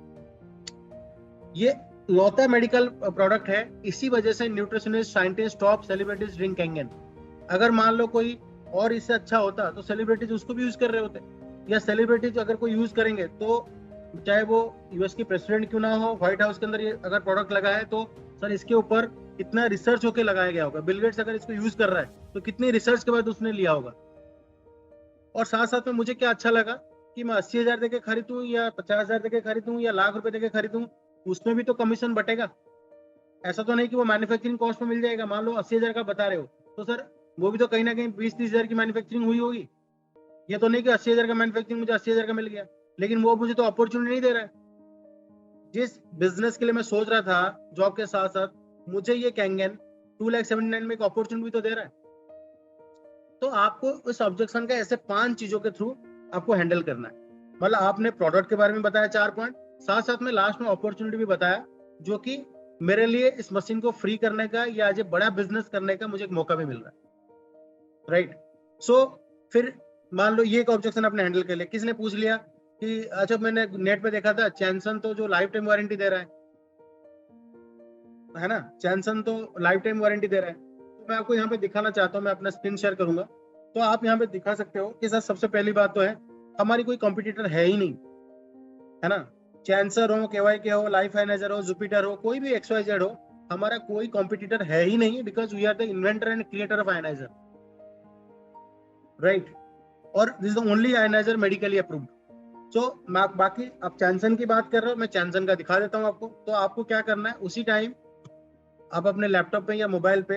ये लौता मेडिकल प्रोडक्ट है, इसी वजह से nutritionist, scientist, top celebrities drink Kangen. अगर मान लो कोई और इससे अच्छा होता तो सेलिब्रिटीज उसको भी यूज कर रहे होते, या सेलिब्रिटीज अगर कोई यूज करेंगे तो चाहे वो यूएस की प्रेसिडेंट क्यों ना हो, व्हाइट हाउस के अंदर ये अगर प्रोडक्ट लगा है तो सर इसके ऊपर कितना रिसर्च होकर लगाया गया होगा। बिल गेट्स अगर इसको यूज कर रहा है तो कितनी रिसर्च के बाद उसने लिया होगा। और साथ साथ में मुझे क्या अच्छा लगा कि मैं 80,000 देके खरीदूं या 50,000 देके खरीदूं या लाख रुपए देके खरीदूं, उसमें भी तो कमीशन बटेगा। ऐसा तो नहीं कि वो मैन्युफैक्चरिंग कॉस्ट में मिल जाएगा। मान लो 80,000 का बता रहे हो तो सर वो भी तो कहीं ना कहीं 20-30,000 की मैन्युफैक्चरिंग हुई होगी। ये तो नहीं कि 80,000 का मैन्युफैक्चरिंग मुझे 80,000 का मिल गया, लेकिन वो मुझे तो अपॉर्चुनिटी नहीं दे रहा है। जिस बिजनेस के लिए मैं सोच रहा था जॉब के साथ साथ, मुझे ये कैंगन 2,79,000 में एक अपॉर्चुनिटी तो दे रहा है। तो आपको इस ऑब्जेक्शन का ऐसे 5 चीजों के थ्रू आपको हैंडल करना है। मतलब आपने प्रोडक्ट के बारे में बताया 4 पॉइंट, साथ साथ में लास्ट में अपॉर्चुनिटी भी बताया, जो कि मेरे लिए इस मशीन को फ्री करने का या आज बड़ा बिजनेस करने का मुझे एक मौका भी मिल रहा है। राइट। सो फिर मान लो ये एक ऑब्जेक्शन आपने हैंडल कर लिया। किसने पूछ लिया कि अच्छा मैंने नेट पे देखा था चैनसन तो जो लाइफ टाइम वारंटी दे रहा है ना, चैनसन तो लाइफ टाइम वारंटी दे रहा है। तो मैं आपको यहाँ पे दिखाना चाहता हूँ, मैं अपना स्क्रीन शेयर करूंगा तो आप यहाँ पे दिखा सकते हो कि सर सबसे पहली बात तो है हमारी कोई कॉम्पिटिटर है ही नहीं, है ना। चैंसर हो, के हो, लाइफ एनाइजर हो, जुपिटर हो, कोई भी XYZ हो, हमारा कोई कॉम्पिटिटर है ही नहीं, because we are the inventor and creator of ioniser, right. और this is the only ioniser medically approved. So मैं बाकी आप चैंसन की बात कर रहे हो, मैं चैंसन का दिखा देता हूँ आपको। तो आपको क्या करना है, उसी टाइम आप अपने लैपटॉप पे या मोबाइल पे,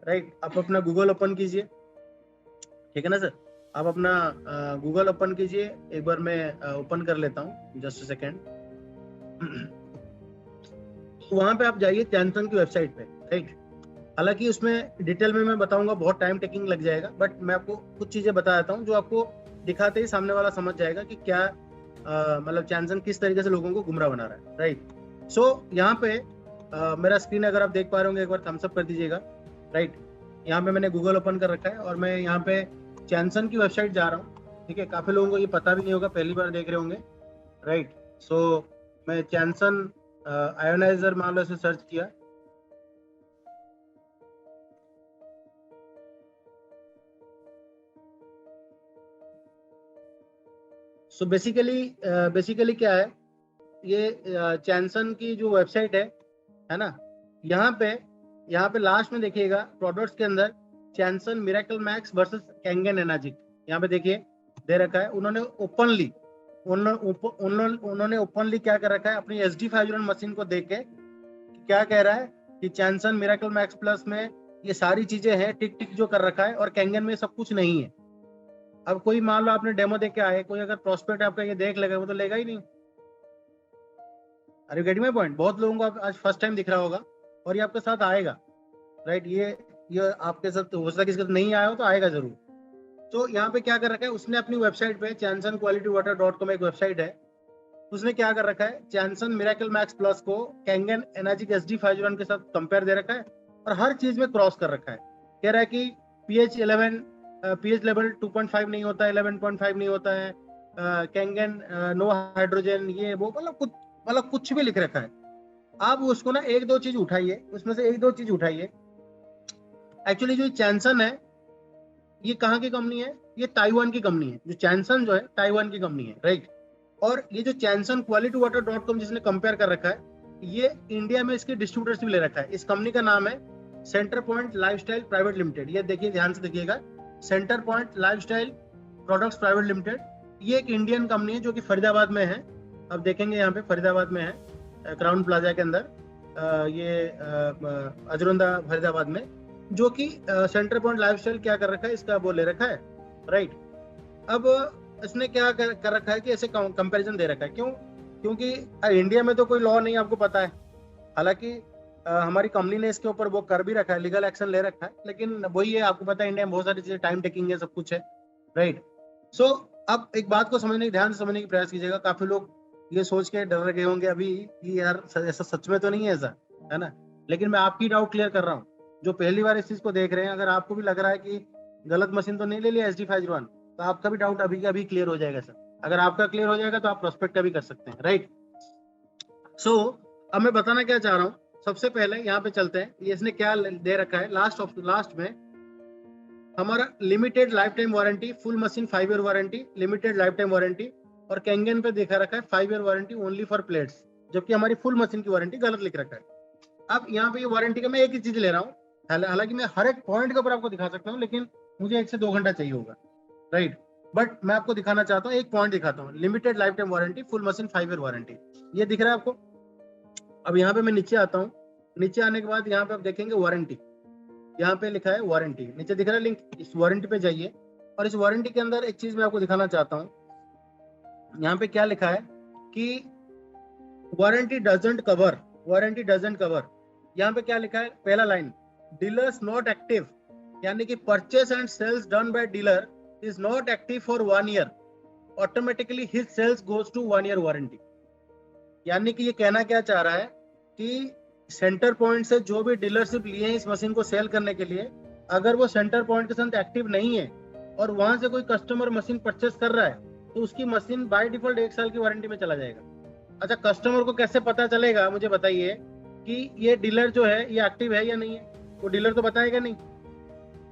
राइट, आप अपना गूगल ओपन कीजिए, ठीक है ना सर। आप अपना गूगल ओपन कीजिए। एक बार मैं ओपन कर लेता हूँ, जस्ट अ सेकेंड। वहां पे आप जाइए चैनसन की वेबसाइट पे, राइट। हालांकि उसमें डिटेल में मैं बताऊंगा, बहुत टाइम टेकिंग लग जाएगा, बट मैं आपको कुछ चीजें बता देता हूँ जो आपको दिखाते ही सामने वाला समझ जाएगा कि क्या मतलब चैनसन किस तरीके से लोगों को गुमराह बना रहा है, राइट। सो यहाँ पे मेरा स्क्रीन अगर आप देख पा रहे होंगे, एक बार थम्स अप कर दीजिएगा, राइट। यहाँ पे मैंने गूगल ओपन कर रखा है और मैं यहाँ पे चैनसन की वेबसाइट जा रहा हूँ, ठीक है। काफी लोगों को ये पता भी नहीं होगा, पहली बार देख रहे होंगे, राइट। सो मैं चैनसन आयोनाइजर मान लो से सर्च किया। सो बेसिकली क्या है, ये चैनसन की जो वेबसाइट है ना, यहाँ पे लास्ट में देखिएगा प्रोडक्ट्स के अंदर Chanson miracle max versus Kangen energic, यहाँ पे देखिए दे रखा है। उन्होंने ओपनली क्या कर रखा है, अपनी SD500 मशीन को देख के क्या कह रहा है कि चैनसन मिरेकल मैक्स प्लस में ये सारी चीजें हैं, टिक टिक जो कर रखा है, और कैंगन में सब कुछ नहीं है। अब कोई मान लो आपने डेमो देख के आए, कोई अगर प्रोस्पेक्ट आपका ये देख लेगा, वो तो लेगा ही नहीं। अरे गेटिंग माय पॉइंट। बहुत लोगों को आज फर्स्ट टाइम दिख रहा होगा और ये आपके साथ आएगा, राइट। ये आपके साथ हो सकता है, किसके साथ नहीं आया हो तो आएगा जरूर। तो यहाँ पे क्या कर रखा है उसने अपनी वेबसाइट पे, chansanqualitywater.com एक वेबसाइट है, उसने क्या कर रखा है, चैनसन मिरेकल मैक्स प्लस को कैंगन एनर्जिक SD501 के साथ कंपेयर दे रखा है और हर चीज में क्रॉस कर रखा है। कह रहा है कि पीएच लेवल 2.5 नहीं होता है, 11.5 नहीं होता है, कैंगन नो हाइड्रोजन, ये वो मतलब कुछ भी लिख रखा है। आप उसको ना एक दो चीज उठाइए, उसमें से एक दो चीज उठाइए। एक्चुअली जो चैनसन है ये कहाँ की कंपनी है, ये ताइवान की कंपनी है। जो चैनसन जो है ताइवान की कंपनी है, राइट। और ये जो चैनसन qualitywater.com जिसने कंपेयर कर रखा है, ये इंडिया में इसके डिस्ट्रीब्यूटरशिप ले रखा है। इस कंपनी का नाम है centre point lifestyle private limited. ये देखिए, ध्यान से देखिएगा, centre point lifestyle products private limited. ये एक इंडियन कंपनी है जो कि फरीदाबाद में है। अब देखेंगे यहाँ पे फरीदाबाद में है, क्राउन प्लाजा के अंदर, ये अजरौंदा फरीदाबाद में, जो कि सेंटर पॉइंट लाइफस्टाइल क्या कर रखा है, इसका वो ले रखा है, राइट। अब इसने क्या कर रखा है कि ऐसे कंपैरिजन दे रखा है। क्यों? क्योंकि इंडिया में तो कोई लॉ नहीं, आपको पता है। हालांकि हमारी कंपनी ने इसके ऊपर वो कर भी रखा है, लीगल एक्शन ले रखा है, लेकिन वही है, आपको पता है इंडिया में बहुत सारी चीजें टाइम टेकिंग है, सब कुछ है, राइट। सो अब एक बात को समझने, ध्यान से समझने की प्रयास कीजिएगा। काफी लोग ये सोच के डर गए होंगे अभी कि यार ऐसा सच में तो नहीं है, ऐसा है ना, लेकिन मैं आपकी डाउट क्लियर कर रहा हूँ। जो पहली बार इस चीज को देख रहे हैं, अगर आपको भी लग रहा है कि गलत मशीन तो नहीं ले लिया SD 501, तो आपका भी डाउट अभी का अभी क्लियर हो जाएगा सर। अगर आपका क्लियर हो जाएगा तो आप प्रोस्पेक्ट का भी कर सकते हैं, राइट। सो अब मैं बताना क्या चाह रहा हूँ, सबसे पहले यहाँ पे चलते हैं, ये इसने क्या दे रखा है लास्ट में। हमारा limited life time warranty, full machine 5 year warranty, limited life time warranty, और कैंगन पे देखा रखा है 5 year warranty only for plates, जबकि हमारी फुल मशीन की वारंटी गलत लिख रखा है। अब यहाँ पे ये वारंटी का मैं एक ही चीज ले रहा हूँ, हालांकि मैं हर एक पॉइंट के ऊपर आपको दिखा सकता हूँ, लेकिन मुझे 1 से 2 घंटा चाहिए होगा, राइट। बट मैं आपको दिखाना चाहता हूँ, एक पॉइंट दिखाता हूँ, limited life time warranty, full machine 5 year warranty, ये दिख रहा है आपको। अब यहाँ पे मैं नीचे आता हूँ, नीचे आने के बाद यहाँ पे आप देखेंगे वारंटी, यहाँ पे लिखा है वारंटी, नीचे दिख रहा है लिंक, इस वारंटी पे जाइए। और इस वारंटी के अंदर एक चीज मैं आपको दिखाना चाहता हूँ, यहाँ पे क्या लिखा है कि warranty doesn't cover, warranty doesn't cover. यहाँ पे क्या लिखा है, पहला लाइन, डीलर्स नॉट एक्टिव, यानी कि purchase and sales done by dealer is not active for 1 year, automatically his sales goes to 1 year warranty. यानी कि ये कहना क्या चाह रहा है कि सेंटर पॉइंट से जो भी डीलरशिप लिए हैं इस मशीन को सेल करने के लिए, अगर वो सेंटर पॉइंट के साथ एक्टिव नहीं है और वहां से कोई कस्टमर मशीन परचेस कर रहा है, तो उसकी मशीन बाय डिफॉल्ट 1 साल की वारंटी में चला जाएगा। अच्छा, कस्टमर को कैसे पता चलेगा, मुझे बताइए कि ये डीलर जो है ये एक्टिव है या नहीं है, वो डीलर तो बताएगा नहीं।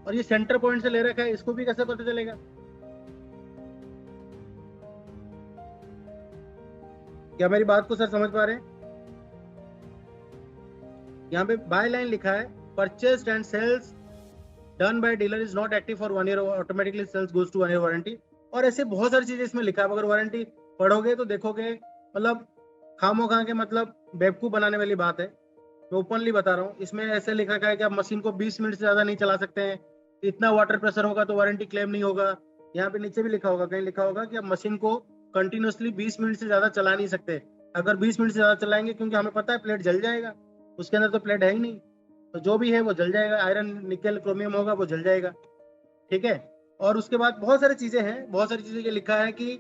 और ये सेंटर पॉइंट से ले रखा है, इसको भी कैसे पता चलेगा? क्या मेरी बात को सर समझ पा रहे हैं? यहाँ पे बाय लाइन लिखा है, purchased and sales done by dealer is not active for 1 year, automatically sales goes to 1 year warranty. और ऐसे बहुत सारी चीजें इसमें लिखा है, अगर वारंटी पढ़ोगे तो देखोगे, मतलब खामो खा के मतलब बेवकूफ बनाने वाली बात है। मैं ओपनली बता रहा हूँ, इसमें ऐसे लिखा है कि आप मशीन को 20 मिनट से ज्यादा नहीं चला सकते हैं, इतना वाटर प्रेशर होगा तो वारंटी क्लेम नहीं होगा। यहाँ पे नीचे भी लिखा होगा, कहीं लिखा होगा कि आप मशीन को कंटिन्यूसली 20 मिनट से ज्यादा चला नहीं सकते। अगर 20 मिनट से ज्यादा चलाएंगे, क्योंकि हमें पता है प्लेट जल जाएगा, उसके अंदर तो प्लेट है ही नहीं, तो जो भी है वो जल जाएगा, आयरन निकल क्रोमियम होगा वो जल जाएगा, ठीक है। और उसके बाद बहुत सारी चीजें हैं, बहुत सारी चीजें ये लिखा है कि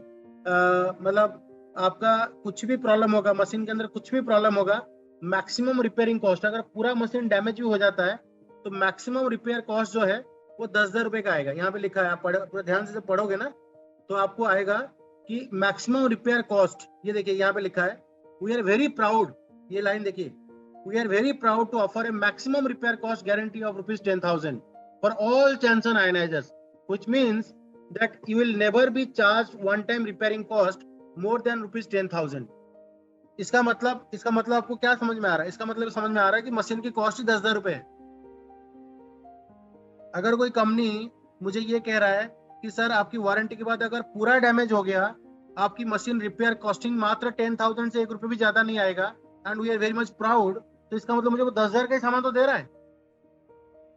मतलब आपका कुछ भी प्रॉब्लम होगा मशीन के अंदर, कुछ भी प्रॉब्लम होगा, मैक्सिमम रिपेयरिंग कॉस्ट, अगर पूरा मशीन डैमेज भी हो जाता है तो मैक्सिमम रिपेयर कॉस्ट जो है वो 10,000 रुपए का आएगा। यहाँ पे लिखा है, आप पूरा ध्यान से पढ़ोगे ना तो आपको आएगा कि मैक्सिमम रिपेयर कॉस्ट, ये देखिए यहाँ पे लिखा है, वी आर वेरी प्राउड, ये लाइन देखिए, we are very proud to offer a maximum repair cost guarantee of rupees 10,000 for all Chanson ionizers, which means that you will never be charged one time repairing cost more than rupees 10,000। इसका मतलब आपको क्या समझ में आ रहा है? इसका मतलब समझ में आ रहा है कि मशीन की कॉस्ट ही 10,000 रुपए है। अगर कोई कंपनी मुझे ये कह रहा है कि सर आपकी वारंटी के बाद अगर पूरा डैमेज हो गया, आपकी मशीन रिपेयर कॉस्टिंग मात्र 10,000 से 1 रुपए भी ज्यादा नहीं आएगा, and we are very much proud, तो इसका मतलब मुझे वो 10,000 का ही सामान तो दे रहा है।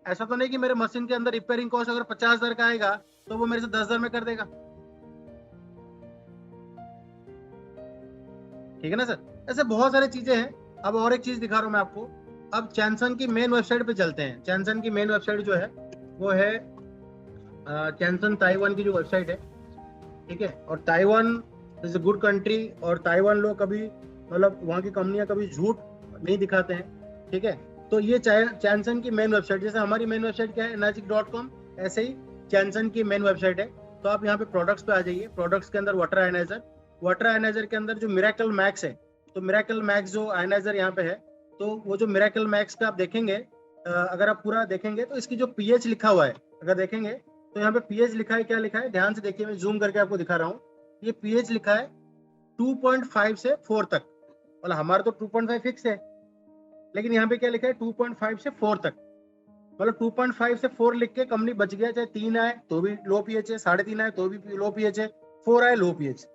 ऐसा तो नहीं कि मेरे मशीन के अंदर रिपेयरिंग कॉस्ट अगर 50,000 का आएगा तो वो मेरे से 10,000 में कर देगा, ठीक है ना सर। ऐसे बहुत सारी चीजें हैं। अब और एक चीज दिखा रहा हूं मैं आपको। अब चैनसन की मेन वेबसाइट पे चलते हैं। चैनसन की मेन वेबसाइट जो है वो है चैनसन ताइवान की जो वेबसाइट है, ठीक है। और Taiwan is a good country, और ताइवान लोग कभी मतलब वहाँ की कंपनियां कभी झूठ नहीं दिखाते हैं, ठीक है। तो ये चैनसन की मेन वेबसाइट, जैसे हमारी मेन वेबसाइट क्या है energic.com, ऐसे ही चैनसन की मेन वेबसाइट है। तो आप यहाँ पे प्रोडक्ट्स पे आ जाइए, प्रोडक्ट्स के अंदर वाटर आयनाइजर, वाटर आयनाइजर के अंदर जो मिरेकल मैक्स है, तो मिरेकल मैक्स जो आयनाइजर यहाँ पे है, तो वो जो मिरेकल मैक्स का आप देखेंगे, अगर आप पूरा देखेंगे तो इसकी जो पीएच लिखा हुआ है, अगर देखेंगे तो यहाँ पे पीएच लिखा है, क्या लिखा है ध्यान से देखिए, मैं जूम करके आपको दिखा रहा हूँ। ये पीएच लिखा है 2.5 से 4 तक, मतलब हमारा तो 2.5 फिक्स है, लेकिन यहाँ पे क्या लिखा है 2.5 से 4 तक, मतलब 2.5 से 4 लिख के कंपनी बच गया। चाहे 3 आए तो भी लो पीएच है, 3.5 आए तो भी लो पीएच है, 4 आए लो पीएच,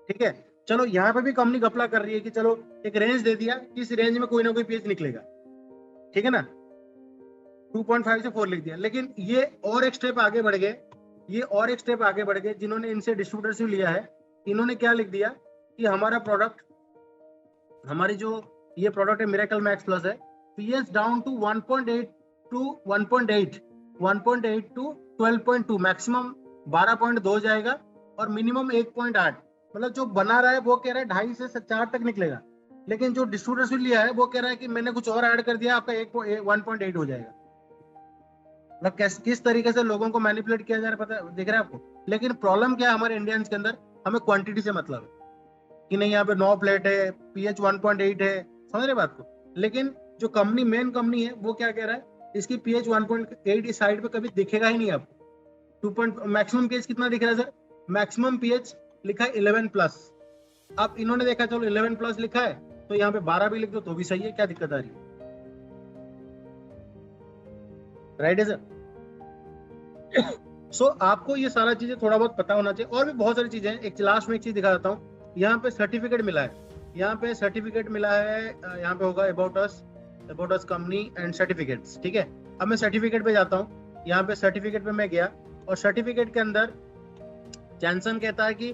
ठीक है। चलो यहाँ पे भी कंपनी घपला कर रही है कि चलो एक रेंज दे दिया, इस रेंज में कोई ना कोई पीएच निकलेगा, ठीक है ना, 2.5 से 4 लिख दिया। लेकिन ये और एक स्टेप आगे बढ़ गए, ये और एक स्टेप आगे बढ़ गए, जिन्होंने इनसे डिस्ट्रीब्यूटरशिप लिया है, इन्होंने क्या लिख दिया कि हमारा प्रोडक्ट, हमारी जो ये प्रोडक्ट है मिरेकल मैक्स प्लस है, pH down to 1.8 to 1.8 1.8 to 12.2, maximum 12.2 जाएगा और मिनिमम 1.8, मतलब जो बना रहा है वो कह रहा है 2.5 से 4 तक निकलेगा, लेकिन जो डिस्ट्रीब्यूटरशिप लिया है वो कह रहा है कि मैंने कुछ और ऐड कर दिया, आपका 1.8 हो जाएगा। मतलब किस तरीके से लोगों को मैनिपुलेट किया जा रहा है, पता दिख रहा है आपको। लेकिन प्रॉब्लम क्या है हमारे इंडियंस के अंदर, हमें क्वांटिटी से मतलब है कि नहीं यहाँ पे 9 प्लेट है, पीएच 1.8 है, समझ रहे बात को। लेकिन जो कंपनी मेन कंपनी है वो क्या कह रहा है, इसकी पीएच 1.8 इस साइड पे कभी दिखेगा ही नहीं आपको। 2 मैक्सिमम पीएच कितना दिख रहा है सर, मैक्सिमम पीएच लिखा है 11+। अब इन्होंने देखा चलो 11+ लिखा है तो यहाँ पे 12 भी लिख दो तो भी सही है, क्या दिक्कत आ रही है, राइट है सर। सो आपको ये सारा चीजें थोड़ा बहुत पता होना चाहिए। और भी बहुत सारी चीजें हैं। एक लास्ट में एक चीज दिखा देता हूँ, यहाँ पे सर्टिफिकेट मिला है, यहाँ पे सर्टिफिकेट मिला है, यहाँ पे होगा about us company and certificates, ठीक है। अब मैं सर्टिफिकेट पे जाता हूँ, यहाँ पे सर्टिफिकेट पे मैं गया और सर्टिफिकेट के अंदर जैनसन कहता है कि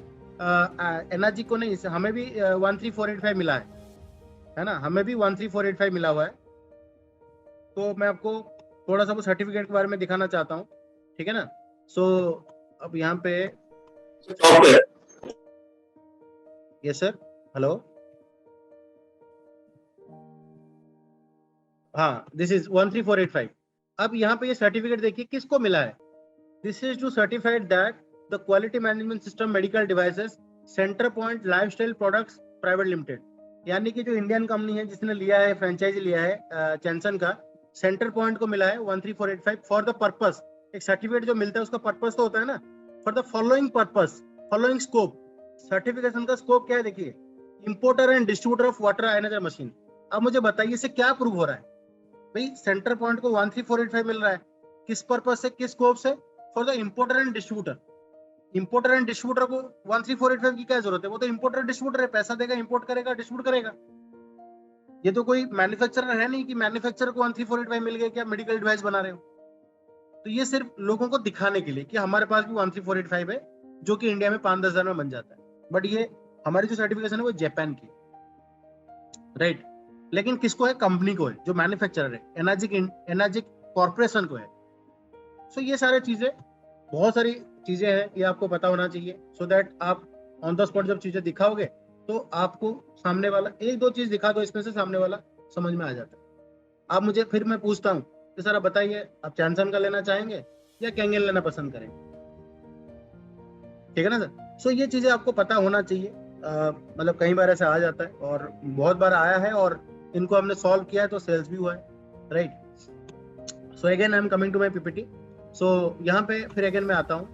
एनर्जी को नहीं, हमें भी 13485 मिला है ना, हमें भी 13485 मिला हुआ है। तो मैं आपको थोड़ा सा वो सर्टिफिकेट के बारे में दिखाना चाहता हूँ, ठीक है ना। सो अब यहाँ पे यस सर, हेलो, हाँ दिस इज 13485। अब यहाँ पे ये सर्टिफिकेट देखिए किसको मिला है, this is to certified that the quality management system medical devices centre point lifestyle products private limited, यानी कि जो इंडियन कंपनी है जिसने लिया है फ्रेंचाइजी लिया है चैनसन का, सेंटर पॉइंट को मिला है 13485 फॉर द पर्पस। एक सर्टिफिकेट जो मिलता है उसका पर्पस तो होता है ना, for the following purpose, following scope. Certification का स्कोप क्या है देखिए, importer and distributor of water ioniser machine. अब मुझे बताइए इससे क्या प्रूव हो रहा है भाई, सेंटर पॉइंट को 13485 मिल रहा है, किस पर्पस से, किस स्कोप से, for the importer and distributor. Importer and distributor को 13485 की क्या जरूरत है, वो तो इंपोर्टर डिस्ट्रीब्यूटर है, पैसा देगा, इंपोर्ट करेगा, डिस्ट्रीब्यूट करेगा। ये तो कोई मैन्युफैक्चरर है नहीं कि मैन्युफैक्चरर को 13485 मिल गया कि आप मेडिकल डिवाइस बना रहे हो। तो ये सिर्फ लोगों को दिखाने के लिए कि हमारे पास भी 13485 है, जो कि इंडिया में 5-10 हजार में बन जाता है। बट ये हमारी जो सर्टिफिकेशन है वो जापान की, राइट। लेकिन किसको है, कंपनी को है, जो मैन्युफैक्चरर है, एनर्जिक कॉर्पोरेशन को है। सो ये सारी चीजें, बहुत सारी चीजें हैं, ये आपको पता होना चाहिए, सो दैट आप ऑन द स्पॉट जब चीजें दिखाओगे तो आपको सामने वाला, एक दो चीज दिखा दो इसमें से, सामने वाला समझ में आ जाता है। आप मुझे, फिर मैं पूछता हूँ कि सर आप बताइए आप चैनसन का लेना चाहेंगे या कैंगन लेना पसंद करेंगे, ठीक है ना सर। सो ये चीजें आपको पता होना चाहिए। मतलब कई बार ऐसा आ जाता है और बहुत बार आया है और इनको हमने सॉल्व किया है तो सेल्स भी हुआ है, right. So again I am coming to my PPT. So यहाँ पे फिर अगेन मैं आता हूँ।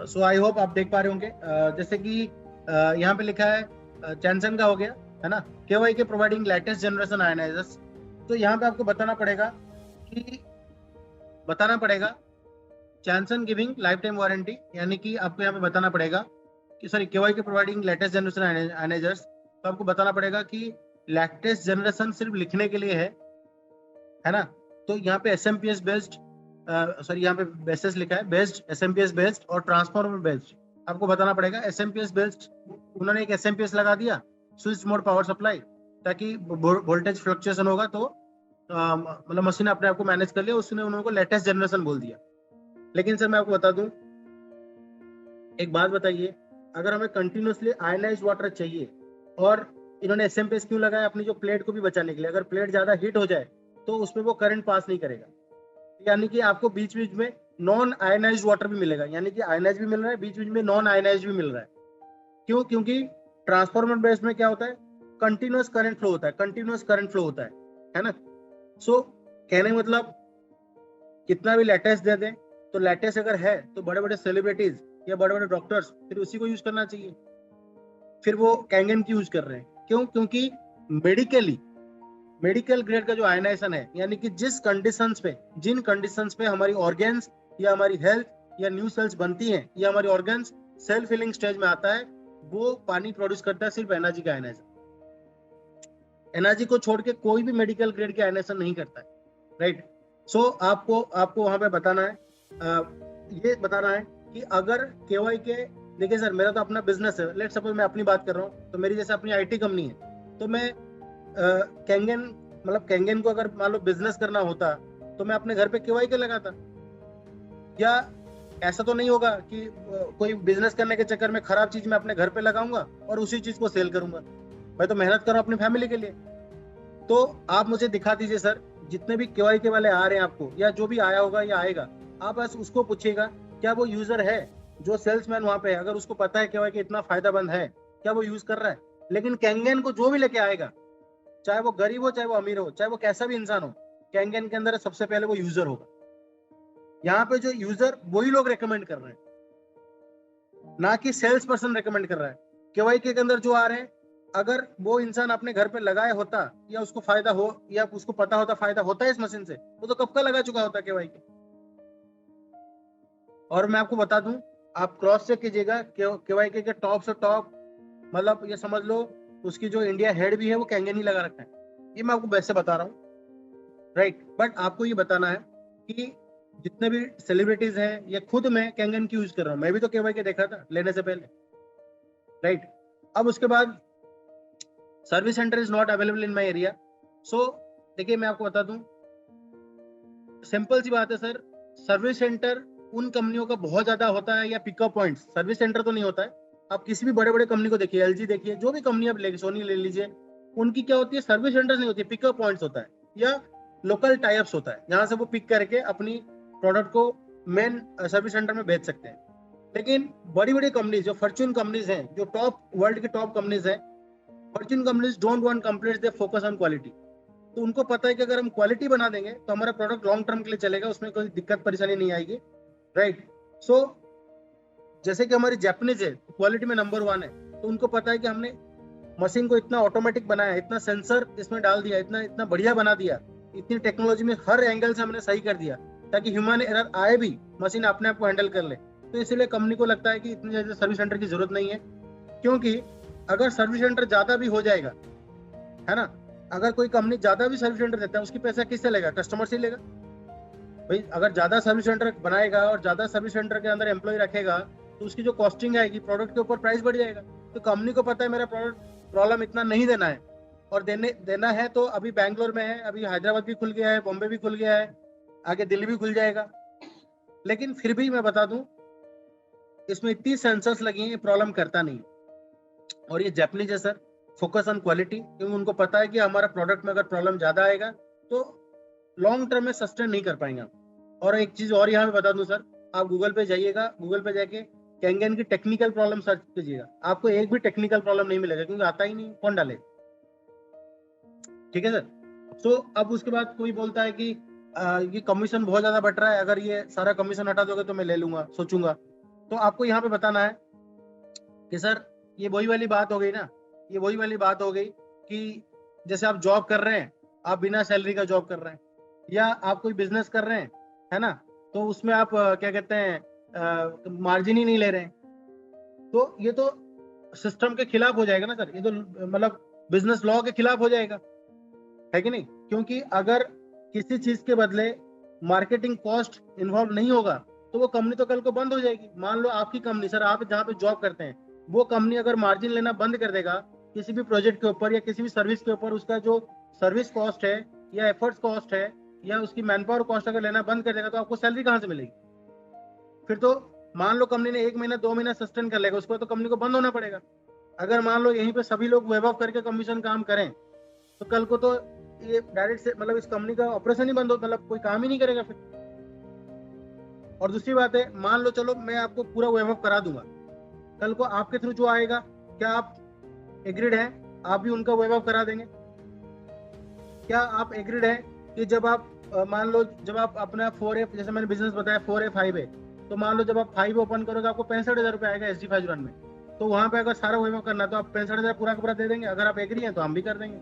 सो आई होप आप देख पा रहे होंगे, जैसे कि यहाँ पे लिखा है चैनसन का हो गया है ना, केवाई के प्रोवाइडिंग लेटेस्ट जनरेशन आयनाइजर्स। तो यहाँ पे आपको बताना पड़ेगा चैनसन गिविंग लाइफ टाइम वारंटी, यानी कि आपको यहाँ पे बताना पड़ेगा कि सॉरी, केवाई के प्रोवाइडिंग लेटेस्ट जनरेशन आयनाइजर्स। तो आपको बताना पड़ेगा कि लेटेस्ट जनरेशन सिर्फ लिखने के लिए है ना। तो यहाँ पे एसएमपीएस बेस्ड, सॉरी यहाँ पे बेसिस लिखा है, बेस्ड, एसएमपीएस बेस्ड और ट्रांसफॉर्मर बेस्ड। आपको बताना पड़ेगा एसएमपीएस बेस्ड, उन्होंने एक एसएमपीएस लगा दिया, स्विच मोड पावर सप्लाई, ताकि वोल्टेज फ्लक्चुएशन होगा तो मतलब मशीन अपने आप को मैनेज कर लिया, उसने उन्होंने को लेटेस्ट जनरेशन बोल दिया। लेकिन सर मैं आपको बता दूं, एक बात बताइए, अगर हमें कंटिन्यूसली आयनाइज्ड वाटर चाहिए और इन्होंने एसएमपीएस क्यों लगाया, अपनी जो प्लेट को भी बचाने के लिए, अगर प्लेट ज्यादा हीट हो जाए तो उसमें वो करंट पास नहीं करेगा, यानी कि आपको बीच बीच में नॉन आयनाइज्ड वाटर भी मिलेगा, यानी कि आयनाइज भी मिल रहा है, बीच बीच में नॉन आयनाइज भी मिल रहा है। क्यों, क्योंकि ट्रांसफॉर्मर बेस में क्या होता है, कंटिन्यूअस करंट फ्लो होता है, कंटिन्यूअस करंट फ्लो होता है ना। सो कहने मतलब कितना भी लेटेस्ट दे दें, तो लेटेस्ट अगर है तो बड़े बड़े सेलिब्रिटीज या बड़े बड़े डॉक्टर्स फिर उसी को यूज करना चाहिए, फिर वो कैंगन की यूज कर रहे हैं। क्यों, क्योंकि मेडिकल ग्रेड का जो आयनाइजेशन है, यानी कि जिन कंडीशंस पे हमारी ऑर्गेन्स या हमारी हेल्थ या न्यू सेल्स बनती हैं या हमारी ऑर्गेन्स सेल फिलिंग स्टेज में आता है, वो पानी प्रोड्यूस करता है सिर्फ एनर्जी का आयनाइजेशन। एनर्जी को छोड़ के कोई भी मेडिकल ग्रेड के आयनाइजेशन नहीं करता है, राइट। सो आपको वहां पे बताना है, ये बताना है कि अगर केवाई के, देखिए सर मेरा तो अपना बिजनेस है, लेट सपोज मैं अपनी बात कर रहा हूँ, तो मेरी जैसे अपनी आईटी कंपनी है, तो मैं कैंगन को अगर मान लो बिजनेस करना होता तो मैं अपने घर पे केवाई के लगाता। या ऐसा तो नहीं होगा कि कोई बिजनेस करने के चक्कर में खराब चीज मैं अपने घर पे लगाऊंगा और उसी चीज को सेल करूंगा। मैं तो मेहनत कर रहा हूँ अपनी फैमिली के लिए, तो आप मुझे दिखा दीजिए सर, जितने भी केवाईके वाले आ रहे हैं आपको, या जो भी आया होगा या आएगा, आप बस उसको पूछिएगा क्या वो यूजर है, जो सेल्समैन वहां पे है, अगर उसको पता है केवाईके इतना फायदामंद है, क्या वो यूज कर रहा है। लेकिन कैंगन को जो भी लेके आएगा, चाहे वो गरीब हो, चाहे वो अमीर हो, चाहे वो कैसा भी इंसान हो, कैंगन के अंदर सबसे पहले वो यूजर होगा। यहाँ पे जो यूजर, वही लोग रेकमेंड कर रहे हैं, ना कि सेल्स पर्सन रेकमेंड कर रहा है। केवाईके के अंदर जो आ रहे हैं, अगर वो इंसान अपने घर पे लगाया होता, या उसको फायदा हो, या उसको पता होता फायदा होता है इस मशीन से, वो तो कब का लगा चुका होता केवाईके। और मैं आपको बता दूं, आप क्रॉस चेक कीजिएगा, केवाईके के टॉप से टॉप, मतलब ये समझ लो उसकी जो इंडिया हेड भी है वो कैंगन ही लगा रखा है। ये मैं आपको वैसे बता रहा हूँ, राइट। बट आपको ये बताना है कि जितने भी सेलिब्रिटीज हैं, या खुद मैं कैंगन की यूज कर रहा हूँ, मैं भी तो केवाईके देखा था लेने से पहले, राइट। अब उसके बाद service centre is not available in my area. So देखिए मैं आपको बता दूं, सिंपल सी बात है सर, सर्विस सेंटर उन कंपनियों का बहुत ज्यादा होता है, या पिकअप पॉइंट, सर्विस सेंटर तो नहीं होता है। आप किसी भी बड़े बड़े कंपनी को देखिए, एलजी देखिए, जो भी कंपनी आप ले, सोनी ले लीजिए, उनकी क्या होती है, सर्विस सेंटर नहीं होती, पिकअप पॉइंट्स होता है, या लोकल टाइप्स होता है, जहां से वो पिक करके अपनी प्रोडक्ट को मेन सर्विस सेंटर में बेच सकते हैं। लेकिन बड़ी बड़ी कंपनीज, जो फॉर्च्यून कंपनीज हैं, जो टॉप वर्ल्ड की टॉप कंपनीज हैं, Fortune companies don't want companies, they focus on quality. तो उनको पता है कि अगर हम क्वालिटी बना देंगे तो हमारा प्रोडक्ट लॉन्ग टर्म के लिए चलेगा, उसमें कोई दिक्कत परेशानी नहीं आएगी, राइट। सो जैसे कि हमारी जैपनीज है, क्वालिटी में नंबर 1 है, तो उनको पता है कि हमने मशीन को इतना ऑटोमेटिक बनाया, इतना सेंसर इसमें डाल दिया, इतना इतना बढ़िया बना दिया, इतनी टेक्नोलॉजी में हर एंगल से हमने सही कर दिया, ताकि ह्यूमन एरर आए भी मशीन अपने आप को हैंडल कर ले। तो इसलिए कंपनी को लगता है कि इतनी ज्यादा सर्विस सेंटर की जरूरत नहीं है, क्योंकि अगर सर्विस सेंटर ज्यादा भी हो जाएगा, है ना, अगर कोई कंपनी ज्यादा भी सर्विस सेंटर देता है, उसकी पैसा किससे लेगा, कस्टमर से लेगा भाई। अगर ज्यादा सर्विस सेंटर बनाएगा और ज्यादा सर्विस सेंटर के अंदर एम्प्लॉय रखेगा, तो उसकी जो कॉस्टिंग आएगी प्रोडक्ट के ऊपर, प्राइस बढ़ जाएगा। तो कंपनी को पता है मेरा प्रोडक्ट प्रॉब्लम इतना नहीं देना है, और देना है तो अभी बैंगलोर में है, अभी हैदराबाद भी खुल गया है, बॉम्बे भी खुल गया है, आगे दिल्ली भी खुल जाएगा। लेकिन फिर भी मैं बता दूं, इसमें इतनी सेंसर्स लगी हैं, ये प्रॉब्लम करता नहीं। और ये जैपनीज है सर, फोकस ऑन क्वालिटी, क्योंकि उनको पता है कि हमारा प्रोडक्ट में अगर प्रॉब्लम ज्यादा आएगा तो लॉन्ग टर्म में सस्टेन नहीं कर पाएंगे। और एक चीज और यहाँ पे बता दूं सर, आप गूगल पे जाइएगा, गूगल पे जाके कैंगन की टेक्निकल प्रॉब्लम सर्च कीजिएगा, आपको एक भी टेक्निकल प्रॉब्लम नहीं मिलेगा, क्योंकि आता ही नहीं, कौन डाले। ठीक है सर। तो अब उसके बाद कोई बोलता है कि ये कमीशन बहुत ज्यादा बढ़ रहा है, अगर ये सारा कमीशन हटा दोगे तो मैं ले लूंगा, सोचूंगा। तो आपको यहाँ पे बताना है कि सर, ये वही वाली बात हो गई ना, ये वही वाली बात हो गई कि जैसे आप जॉब कर रहे हैं, आप बिना सैलरी का जॉब कर रहे हैं, या आप कोई बिजनेस कर रहे हैं, है ना, तो उसमें आप क्या कहते हैं, मार्जिन ही नहीं ले रहे हैं, तो ये तो सिस्टम के खिलाफ हो जाएगा ना सर, ये तो मतलब बिजनेस लॉ के खिलाफ हो जाएगा, है कि नहीं। क्योंकि अगर किसी चीज के बदले मार्केटिंग कॉस्ट इन्वॉल्व नहीं होगा, तो वो कंपनी तो कल को बंद हो जाएगी। मान लो आपकी कंपनी, सर आप जहाँ पे जॉब करते हैं, वो कंपनी अगर मार्जिन लेना बंद कर देगा किसी भी प्रोजेक्ट के ऊपर या किसी भी सर्विस के ऊपर, उसका जो सर्विस कॉस्ट है या एफर्ट्स कॉस्ट है या उसकी मैन पावर कॉस्ट अगर लेना बंद कर देगा, तो आपको सैलरी कहाँ से मिलेगी। फिर तो मान लो कंपनी ने 1 महीना 2 महीना सस्टेन कर लेगा, उसको तो कंपनी को बंद होना पड़ेगा। अगर मान लो यहीं पे सभी लोग वेब ऑफ करके कमीशन काम करें, तो कल को तो ये डायरेक्ट से मतलब इस कंपनी का ऑपरेशन ही बंद हो, मतलब कोई काम ही नहीं करेगा फिर। और दूसरी बात है, मान लो चलो मैं आपको पूरा वेब ऑफ करा दूंगा, कल को आपके थ्रू जो आएगा, क्या आप एग्रीड हैं, आप भी उनका वेब ऑफ करा देंगे। क्या आप एग्रीड हैं कि जब आप मान लो जब आप अपना 4A, जैसे मैंने बिजनेस बताया 4A 5A, तो मान लो जब आप 5 ओपन करोगे आपको 65,000 रुपये आएगा SD5 रन में, तो वहां पे अगर सारा वेब ऑफ करना तो आप 65,000 पूरा का पूरा दे देंगे। अगर आप एग्री हैं तो हम भी कर देंगे।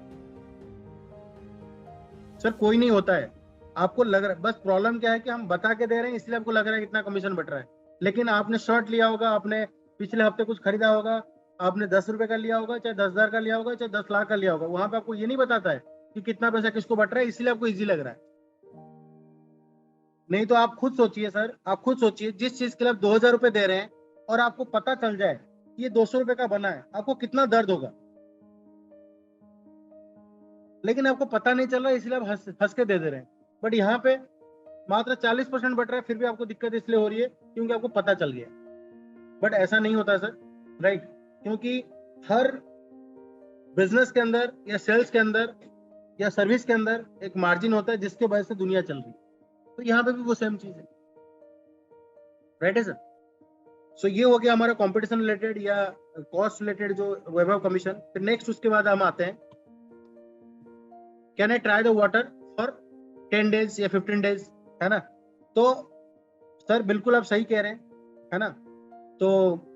सर कोई नहीं होता है, आपको लग रहा है, बस प्रॉब्लम क्या है कि हम बता के दे रहे हैं, इसलिए आपको लग रहा है कितना कमीशन बढ़ रहा है। लेकिन आपने शर्ट लिया होगा, आपने पिछले हफ्ते कुछ खरीदा होगा, आपने 10 रुपए का लिया होगा, चाहे 10,000 का लिया होगा, चाहे 10 लाख का लिया होगा, वहां पे आपको ये नहीं बताता है कि कितना पैसा किसको बढ़ रहा है, इसलिए आपको इजी लग रहा है। नहीं तो आप खुद सोचिए सर, आप खुद सोचिए, जिस चीज के लिए आप 2,000 रुपए दे रहे हैं और आपको पता चल जाए कि ये 200 रुपए का बना है, आपको कितना दर्द होगा। लेकिन आपको पता नहीं चल रहा है, इसलिए आप हंस हंस के दे दे रहे हैं। बट यहाँ पे मात्र 40% बढ़ रहा है, फिर भी आपको दिक्कत इसलिए हो रही है क्योंकि आपको पता चल गया। बट ऐसा नहीं होता सर, राइट। क्योंकि हर बिजनेस के अंदर या सेल्स के अंदर या सर्विस के अंदर एक मार्जिन होता है जिसके वजह से दुनिया चल रही है, तो यहाँ पे भी वो सेम चीज है, राइट है सर। सो ये हो गया हमारा कंपटीशन रिलेटेड या कॉस्ट रिलेटेड जो वैभव कमीशन। फिर नेक्स्ट उसके बाद हम आते हैं, can I try the water for 10 days या 15 days, है ना। तो सर बिल्कुल आप सही कह रहे हैं, है ना। तो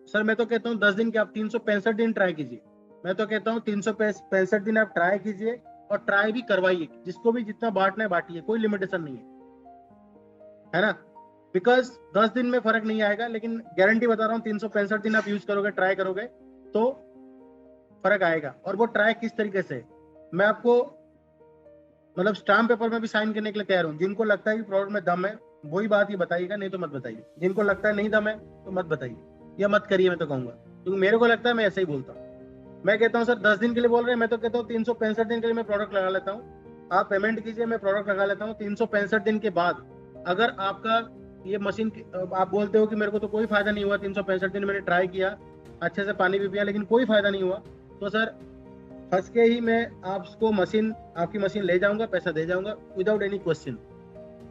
सर मैं तो कहता हूँ 10 दिन के आप 365 दिन ट्राई कीजिए। मैं तो कहता हूँ 365 दिन आप ट्राई कीजिए और ट्राई भी करवाइए, जिसको भी जितना बांटना है बांटिए, कोई लिमिटेशन नहीं है ना। बिकॉज 10 दिन में फर्क नहीं आएगा, लेकिन गारंटी बता रहा हूँ 365 दिन आप यूज करोगे, ट्राई करोगे तो फर्क आएगा। और वो ट्राई किस तरीके से, मैं आपको मतलब स्टाम्प पेपर में भी साइन करने के लिए तैयार हूँ। जिनको लगता है कि प्रोडक्ट में दम है वही बात ही बताइएगा, नहीं तो मत बताइए। जिनको लगता है नहीं दम है तो मत बताइए या मत करिए, मैं तो कहूंगा, क्योंकि मेरे को लगता है मैं ऐसे ही बोलता हूँ। मैं कहता हूँ सर 10 दिन के लिए बोल रहे हैं, मैं तो कहता हूँ 365 दिन के लिए मैं प्रोडक्ट लगा लेता हूँ। आप पेमेंट कीजिए, मैं प्रोडक्ट लगा लेता हूँ। 365 दिन के बाद अगर आपका ये मशीन आप बोलते हो कि मेरे को तो कोई फायदा नहीं हुआ, 365 दिन मैंने ट्राई किया, अच्छे से पानी भी पिया, लेकिन कोई फायदा नहीं हुआ, तो सर फंस के ही मैं आपको आपकी मशीन ले जाऊंगा, पैसा दे जाऊंगा विदाउट एनी क्वेश्चन।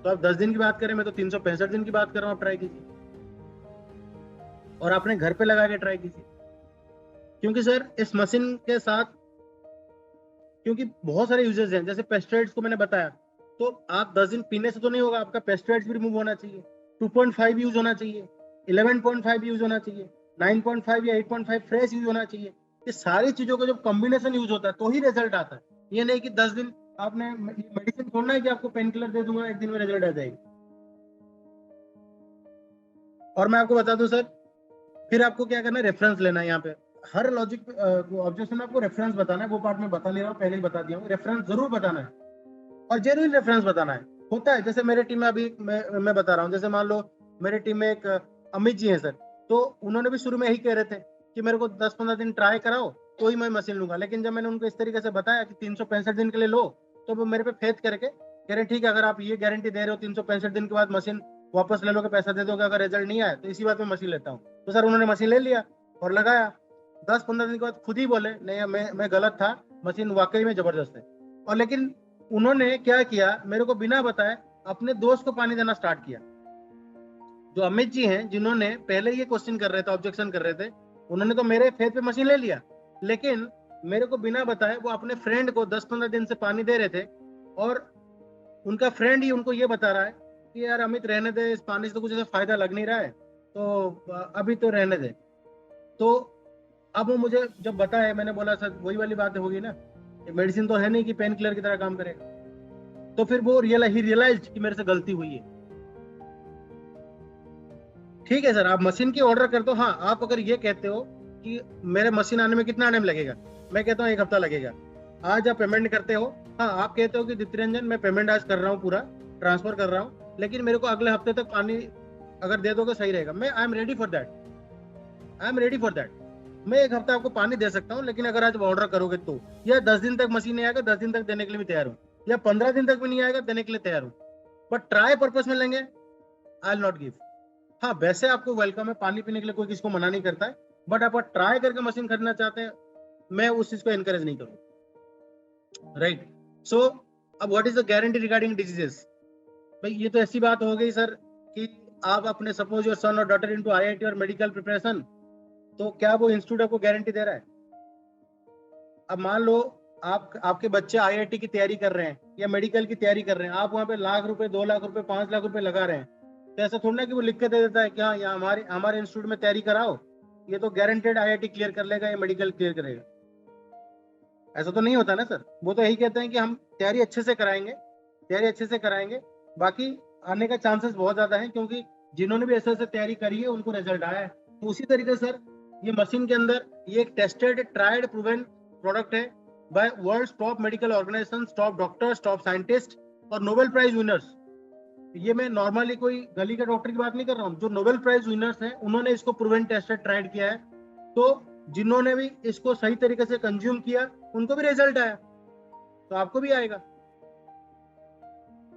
तो आप 10 दिन की बात करें, मैं तो 365 दिन की बात कर रहा हूँ। आप ट्राई कीजिए और अपने घर पे लगा के ट्राई कीजिए, क्योंकि सर इस मशीन के साथ क्योंकि बहुत सारे यूजेस हैं। जैसे पेस्टिसाइड्स को मैंने बताया, तो आप 10 दिन पीने से तो नहीं होगा, आपका पेस्टिसाइड्स भी रिमूव होना चाहिए, 2.5 यूज होना चाहिए, 11.5 यूज होना चाहिए, 9.5 या 8.5 फ्रेश यूज होना चाहिए। ये सारी चीजों का जब कॉम्बिनेशन यूज होता है तो ही रिजल्ट आता है। ये नहीं कि 10 दिन आपने मेडिसिन छोड़ना है कि आपको पेन किलर दे दूंगा, एक दिन में रिजल्ट आ जाएगा। और मैं आपको बता दूं सर, फिर आपको क्या करना है, रेफरेंस लेना है। यहाँ पे हर लॉजिक ऑब्जेक्शन में आपको रेफरेंस बताना है, वो पार्ट में बता नहीं रहा हूँ, पहले ही बता दिया हूँ। रेफरेंस जरूर बताना है और जेन्युइन रेफरेंस बताना है। होता है जैसे मेरे टीम में अभी मैं बता रहा हूँ, जैसे मान लो मेरे टीम में एक अमित जी है सर, तो उन्होंने भी शुरू में यही कह रहे थे कि मेरे को 10-15 दिन ट्राई कराओ तो ही मैं मशीन लूंगा। लेकिन जब मैंने उनको इस तरीके से बताया कि 365 दिन के लिए लो, तो वो मेरे पे फेथ करके कह रहे ठीक है, अगर आप ये गारंटी दे रहे हो 365 दिन के बाद मशीन वापस ले लोगे, पैसा दे दोगे, अगर रिजल्ट नहीं आया तो इसी बात में मशीन लेता हूँ। तो सर उन्होंने मशीन ले लिया और लगाया। 10-15 दिन के बाद खुद ही बोले नहीं, मैं गलत था, मशीन वाकई में जबरदस्त है। और लेकिन उन्होंने क्या किया, मेरे को बिना बताए अपने दोस्त को पानी देना स्टार्ट किया। जो अमित जी हैं, जिन्होंने पहले ये क्वेश्चन कर रहे थे, ऑब्जेक्शन कर रहे थे, उन्होंने तो मेरे फेथ पे मशीन ले लिया, लेकिन मेरे को बिना बताए वो अपने फ्रेंड को 10-15 दिन से पानी दे रहे थे। और उनका फ्रेंड ही उनको ये बता रहा है कि यार अमित रहने दे, इस पानी से तो कुछ ऐसा फायदा लग नहीं रहा है, तो अभी तो रहने दे। तो अब वो मुझे जब बताया, मैंने बोला सर वही वाली बात होगी ना, मेडिसिन तो है नहीं कि पेन किलर की तरह काम करेगा। तो फिर वो रियलाइज कि मेरे से गलती हुई है। ठीक है सर, आप मशीन की ऑर्डर कर दो। हाँ, आप अगर ये कहते हो कि मेरे मशीन आने में कितना टाइम लगेगा, मैं कहता हूँ 1 हफ्ता लगेगा। आज आप पेमेंट करते हो, हाँ आप कहते हो कि दीप्ति रंजन मैं पेमेंट आज कर रहा हूँ, पूरा ट्रांसफर कर रहा हूँ, लेकिन मेरे को अगले हफ्ते तक पानी अगर दे दोगे सही रहेगा। मैं I am ready for that, I am ready for that. मैं 1 हफ्ता आपको पानी दे सकता हूँ, लेकिन अगर आज ऑर्डर करोगे तो, या 10 दिन तक मशीन नहीं आएगा, 10 दिन तक देने के लिए भी तैयार हूँ, या 15 दिन तक भी नहीं आएगा देने के लिए तैयार हूँ। बट ट्राई पर्पज में लेंगे, आई विल नॉट गिव। हाँ वैसे आपको वेलकम है, पानी पीने के लिए कोई किसी को मना नहीं करता है, बट आप ट्राई करके मशीन खरीदना चाहते हैं, मैं उस चीज को एनकरेज नहीं करूँ, राइट। सो अब what is the guarantee regarding diseases. भाई ये तो ऐसी बात हो गई सर कि आप अपने सपोज योर सन और डॉटर इनटू आईआईटी और मेडिकल प्रिपरेशन, तो क्या वो इंस्टीट्यूट आपको गारंटी दे रहा है। अब मान लो आपके बच्चे आईआईटी की तैयारी कर रहे हैं या मेडिकल की तैयारी कर रहे हैं, आप वहां पे लाख रुपए, 2 लाख रुपए, 5 लाख रुपए लगा रहे हैं, तो ऐसा थोड़ा ना कि वो लिख के दे देता है कि हाँ यहाँ हमारे इंस्टीट्यूट में तैयारी कराओ, ये तो गारंटेड आईआईटी क्लियर कर लेगा या मेडिकल क्लियर करेगा। ऐसा तो नहीं होता ना सर। वो तो यही कहते हैं कि हम तैयारी अच्छे से कराएंगे, तैयारी अच्छे से कराएंगे, बाकी आने का चांसेस बहुत ज्यादा है, क्योंकि जिन्होंने भी ऐसे तैयारी करी है उनको रिजल्ट आया है। तो उसी तरीके से सर ये मशीन के अंदर ये एक टेस्टेड, ट्राइड, प्रूवन प्रोडक्ट है by world top medical organisation, top doctors, top scientist और नोबेल प्राइज विनर्स। ये मैं नॉर्मली कोई गली के डॉक्टर की बात नहीं कर रहा हूँ, जो नोबेल प्राइज विनर्स हैं उन्होंने इसको प्रूवन, टेस्टेड, ट्राइड किया है। तो जिन्होंने भी इसको सही तरीके से कंज्यूम किया उनको भी रिजल्ट आया, तो आपको भी आएगा,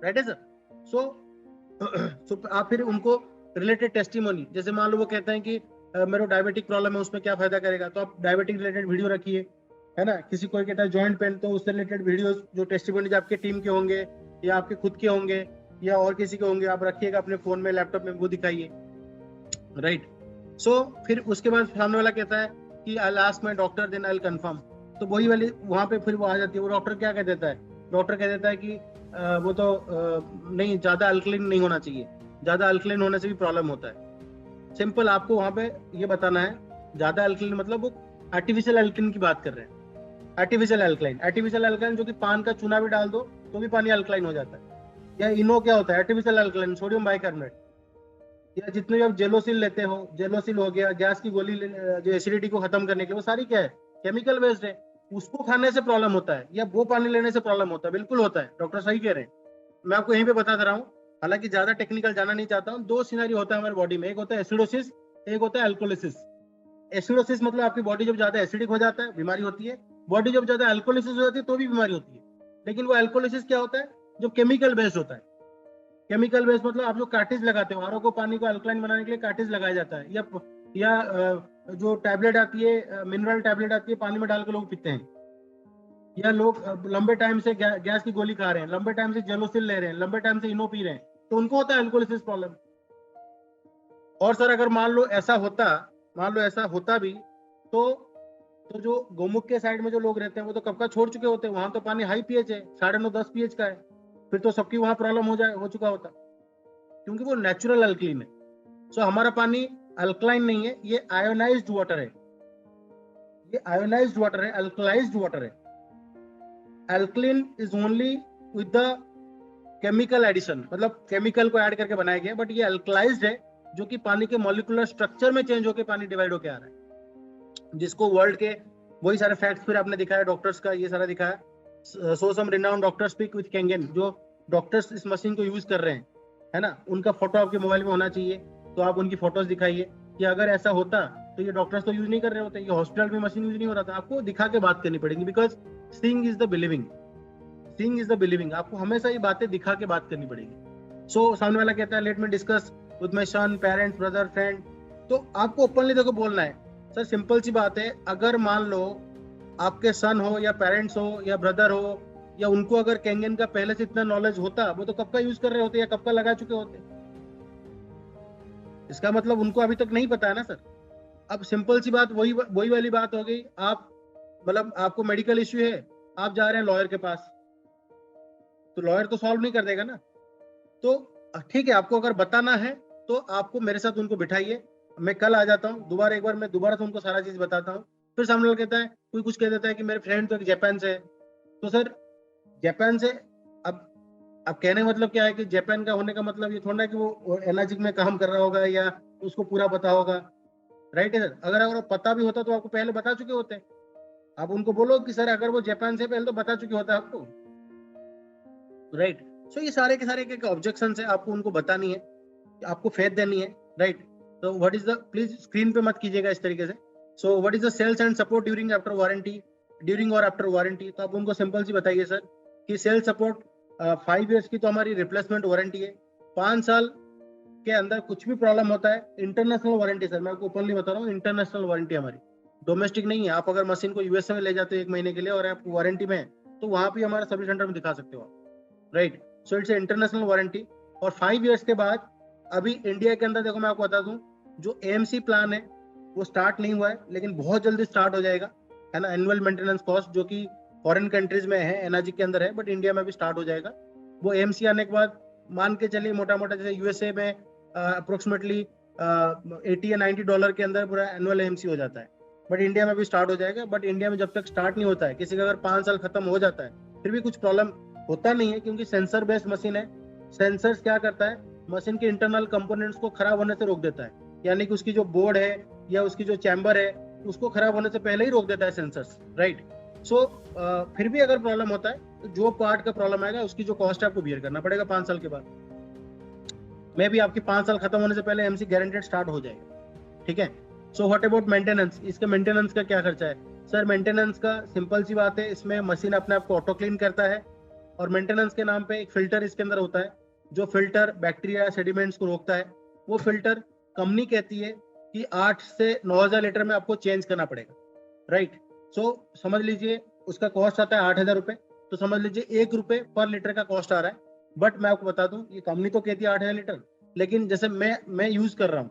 राइट है सर। सो आप फिर उनको रिलेटेड टेस्टिमोनी, जैसे मान लो वो कहते हैं कि मेरे डायबिटिक प्रॉब्लम है, उसमें क्या फायदा करेगा, तो आप डायबिटिक रिलेटेड वीडियो रखिए, है ना, किसी कोई कहता है जॉइंट पेन, तो उससे रिलेटेड वीडियोस जो टेस्टिमोनीज आपके टीम के होंगे या आपके खुद के होंगे या और किसी के होंगे, आप रखिएगा अपने फोन में, लैपटॉप में, वो दिखाइए, राइट। सो फिर उसके बाद सामने वाला कहता है कि I ask my doctor then I will confirm, तो वही वाली वहां पे फिर वो आ जाती है। वो डॉक्टर क्या कह देता है, डॉक्टर कह देता है कि वो तो नहीं, ज्यादा अल्कलिन नहीं होना चाहिए, ज्यादा अल्कलिन होने से भी प्रॉब्लम होता है। सिंपल आपको वहां पे ये बताना है, ज्यादा अल्कलिन मतलब वो आर्टिफिशियल अल्कलिन की बात कर रहे हैं। आर्टिफिशियल अल्कलाइन जो कि पान का चूना भी डाल दो तो भी पानी अल्कलाइन हो जाता है। या इनो क्या होता है, आर्टिफिशियल अल्कलाइन, सोडियम बाइकार्बोनेट। या जितने भी आप जेलोसिल लेते हो, जेलोसिल हो गया, गैस की गोली जो एसिडिटी को खत्म करने के लिए, वो सारी क्या है, केमिकल बेस्ड है। उसको खाने से प्रॉब्लम होता है या वो पानी लेने से प्रॉब्लम होता है? बिल्कुल होता है, डॉक्टर सही कह रहे हैं। मैं आपको यहीं पे बता दे रहा हूँ, हालांकि ज्यादा टेक्निकल जाना नहीं चाहता हूँ। दो सिनेरियो होता है हमारे बॉडी में, एक होता है एसिडोसिस, एक होता है अल्कोलिसिस। एसिडोसिस मतलब आपकी बॉडी जब ज्यादा एसिडिक हो जाता है, बीमारी होती है। बॉडी जब ज्यादा अल्कोलिसिस हो जाती है तो भी बीमारी होती है। लेकिन वो अल्कोलिसिस क्या होता है, जो केमिकल बेस्ड होता है। केमिकल बेस्ड मतलब आप जो कार्टिज लगाते हो, आरओ को पानी को अल्कलाइन बनाने के लिए कार्टिज लगाया जाता है, या जो टैबलेट आती है, मिनरल टैबलेट आती है, पानी में डाल के लोग पीते हैं। या लोग लंबे टाइम से गैस की गोली खा रहे हैं, लंबे टाइम से जेलोसिल ले रहे हैं, लंबे टाइम से इनो पी रहे हैं, तो उनको होता है अल्कोलिसिस प्रॉब्लम। और सर अगर मान लो ऐसा होता भी, तो जो गोमुख के साइड में जो लोग रहते हैं वो तो कब का छोड़ चुके होते हैं, वहां तो पानी हाई पीएच है, 9.5-10 पीएच का है, फिर तो सबकी वहां प्रॉब्लम हो चुका होता, क्योंकि वो नेचुरल अल्कलीन है। सो हमारा पानी अल्कलाइन नहीं है, ये आयोनाइज्ड वाटर है, ये आयोनाइज्ड वाटर है, अल्कलाइज्ड वाटर है। Alkaline is only with the chemical addition, मतलब केमिकल को ऐड करके बनाया गया, बट ये अल्कलाइज्ड है, जो कि पानी के मॉलिक्यूलर स्ट्रक्चर में चेंज होकर पानी डिवाइड होकर आ रहा है, जिसको वर्ल्ड के वही सारे फैक्ट्स फिर आपने दिखाया, डॉक्टर्स का ये सारा दिखाया। So some renowned doctor speak with Kangen, जो डॉक्टर्स इस मशीन को यूज कर रहे हैं, है ना, उनका फोटो आपके मोबाइल में होना चाहिए, तो आप उनकी फोटोज दिखाइए कि अगर ऐसा होता तो ये डॉक्टर्स तो यूज नहीं कर रहे होते, ये हॉस्पिटल में मशीन यूज नहीं हो रहा था। आपको दिखा के बात करनी पड़ेगी, because seeing is the believing, seeing is the believing. आपको हमेशा ये बातें दिखा के बात करनी पड़ेगी। सो सामने वाला कहता है let me discuss with my son, parents, brother, friend, तो आपको ओपनली देखो बोलना है। सर सिंपल सी बात है, अगर मान लो आपके सन हो या पेरेंट्स हो या ब्रदर हो, या उनको अगर केंगन का पहले से इतना नॉलेज होता, वो तो कब का यूज कर रहे होते या कब का लगा चुके होते। इसका मतलब उनको अभी तक नहीं पता है ना सर। अब सिंपल सी बात, वही वाली बात हो गई। आप मतलब आपको मेडिकल इश्यू है, आप जा रहे हैं लॉयर के पास, तो लॉयर तो सॉल्व नहीं कर देगा ना। तो ठीक है, आपको अगर बताना है तो आपको मेरे साथ उनको बिठाइए, मैं कल आ जाता हूँ दोबारा, एक बार मैं दोबारा से उनको सारा चीज बताता हूँ। फिर सामने वाला कहता है, कोई कुछ कह देता है कि मेरे फ्रेंड तो एक जापान से है, तो सर जापान से, अब कहने का मतलब क्या है कि जापान का होने का मतलब ये थोड़ा ना कि वो एनर्जी में काम कर रहा होगा या उसको पूरा पता होगा, राइट है सर। अगर पता भी होता तो आपको पहले बता चुके होते। आप उनको बोलो कि सर अगर वो जापान से, पहले तो बता चुके होता आपको, राइट। सो ये सारे के सारे ऑब्जेक्शन है, आपको उनको बतानी है, आपको फेथ देनी है, राइट। तो what is the, please screen पे मत कीजिएगा इस तरीके से। So what is the sales and support during after warranty, during और आफ्टर वारंटी, तो आप उनको सिंपल सी बताइए सर कि सेल सपोर्ट 5 ईयर्स की तो हमारी रिप्लेसमेंट वारंटी है, 5 साल के अंदर कुछ भी प्रॉब्लम होता है, इंटरनेशनल वारंटी सर, मैं आपको ओपनली बता रहा हूँ, इंटरनेशनल वारंटी हमारी, डोमेस्टिक नहीं है। आप अगर मशीन को यूएसए में ले जाते हो 1 महीने के लिए और आप वारंटी में, तो वहां भी हमारा सर्विस सेंटर में दिखा सकते हो आप, right. So it's international warranty. और 5 ईयर्स के बाद, अभी इंडिया के अंदर देखो मैं आपको बता दूं, जो एएमसी प्लान है वो स्टार्ट नहीं हुआ है, लेकिन बहुत जल्दी स्टार्ट हो जाएगा, है ना। एनुअल मेंटेनेंस कॉस्ट जो कि फॉरेन कंट्रीज में है, एनर्जी के अंदर है, बट इंडिया में भी स्टार्ट हो जाएगा। वो एएमसी आने के बाद मान के चलिए मोटा मोटा, जैसे यूएसए में अप्रोक्सीमेटली $80 या $90 के अंदर पूरा एनुअल एएमसी हो जाता है, बट इंडिया में भी स्टार्ट हो जाएगा। बट इंडिया में जब तक स्टार्ट नहीं होता है, किसी का अगर 5 साल खत्म हो जाता है फिर भी कुछ प्रॉब्लम होता नहीं है, क्योंकि सेंसर बेस्ड मशीन है। सेंसर्स क्या करता है, मशीन के इंटरनल कंपोनेंट्स को खराब होने से रोक देता है, यानी कि उसकी जो बोर्ड है या उसकी जो चैम्बर है उसको खराब होने से पहले ही रोक देता है सेंसर्स, राइट। सो फिर भी अगर प्रॉब्लम होता है तो जो पार्ट का प्रॉब्लम आएगा उसकी जो कॉस्ट है आपको बियर करना पड़ेगा 5 साल के बाद। मे भी आपकी 5 साल खत्म होने से पहले एमसी गारंटेड स्टार्ट हो जाएगा, ठीक है। सो व्हाट अबाउट मेंटेनेंस, इसके मेंटेनेंस का क्या खर्चा है सर। मेंटेनेंस का सिंपल सी बात है, इसमें मशीन अपने आप को ऑटो क्लीन करता है, और मेंटेनेंस के नाम पे एक फिल्टर इसके अंदर होता है, जो फिल्टर बैक्टीरिया सेडिमेंट्स को रोकता है। वो फिल्टर कंपनी कहती है कि 8 से 9,000 लीटर में आपको चेंज करना पड़ेगा, राइट। समझ लीजिए उसका कॉस्ट आता है 8,000 रुपये, तो समझ लीजिए 1 रुपये पर लीटर का कॉस्ट आ रहा है। बट मैं आपको बता दूं, ये कंपनी तो कहती है 8,000 लीटर, लेकिन जैसे मैं यूज कर रहा हूँ,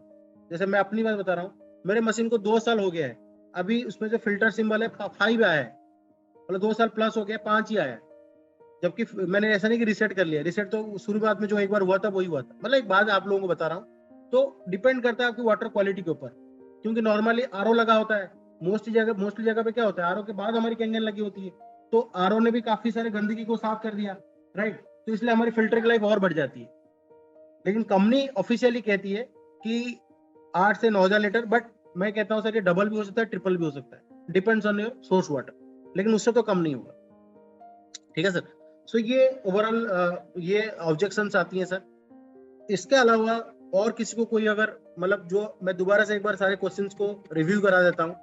जैसे मैं अपनी बात बता रहा हूँ, मेरे मशीन को 2 साल हो गया है, अभी उसमें जो फिल्टर सिंबल है 5 आया है, मतलब 2 साल प्लस हो गया, 5 ही आया है। जबकि मैंने ऐसा नहीं कि रिसेट कर लिया, रिसेट तो शुरुआत में जो एक बार हुआ था वही हुआ था। मतलब एक बात आप लोगों को बता रहा हूँ, तो डिपेंड करता है आपकी वाटर क्वालिटी के ऊपर, क्योंकि नॉर्मली आरओ लगा होता है, मोस्टली जगह पे क्या होता है, आरओ के बाद हमारी कैंगन लगी होती है, तो आरओ ने भी काफी सारे गंदगी को साफ कर दिया, राइट, तो इसलिए हमारी फिल्टर की लाइफ और बढ़ जाती है। लेकिन कंपनी ऑफिशियली कहती है कि 8 से 9,000 लीटर, बट मैं कहता हूँ सर ये डबल भी हो सकता है, ट्रिपल भी हो सकता है, depends on your source water, लेकिन उससे तो कम नहीं होगा। ठीक है सर। सो ये ओवरऑल ये ऑब्जेक्शंस आती हैं सर। इसके अलावा और किसी को कोई अगर, मतलब जो मैं दोबारा से एक बार सारे क्वेश्चंस को रिव्यू करा देता हूँ,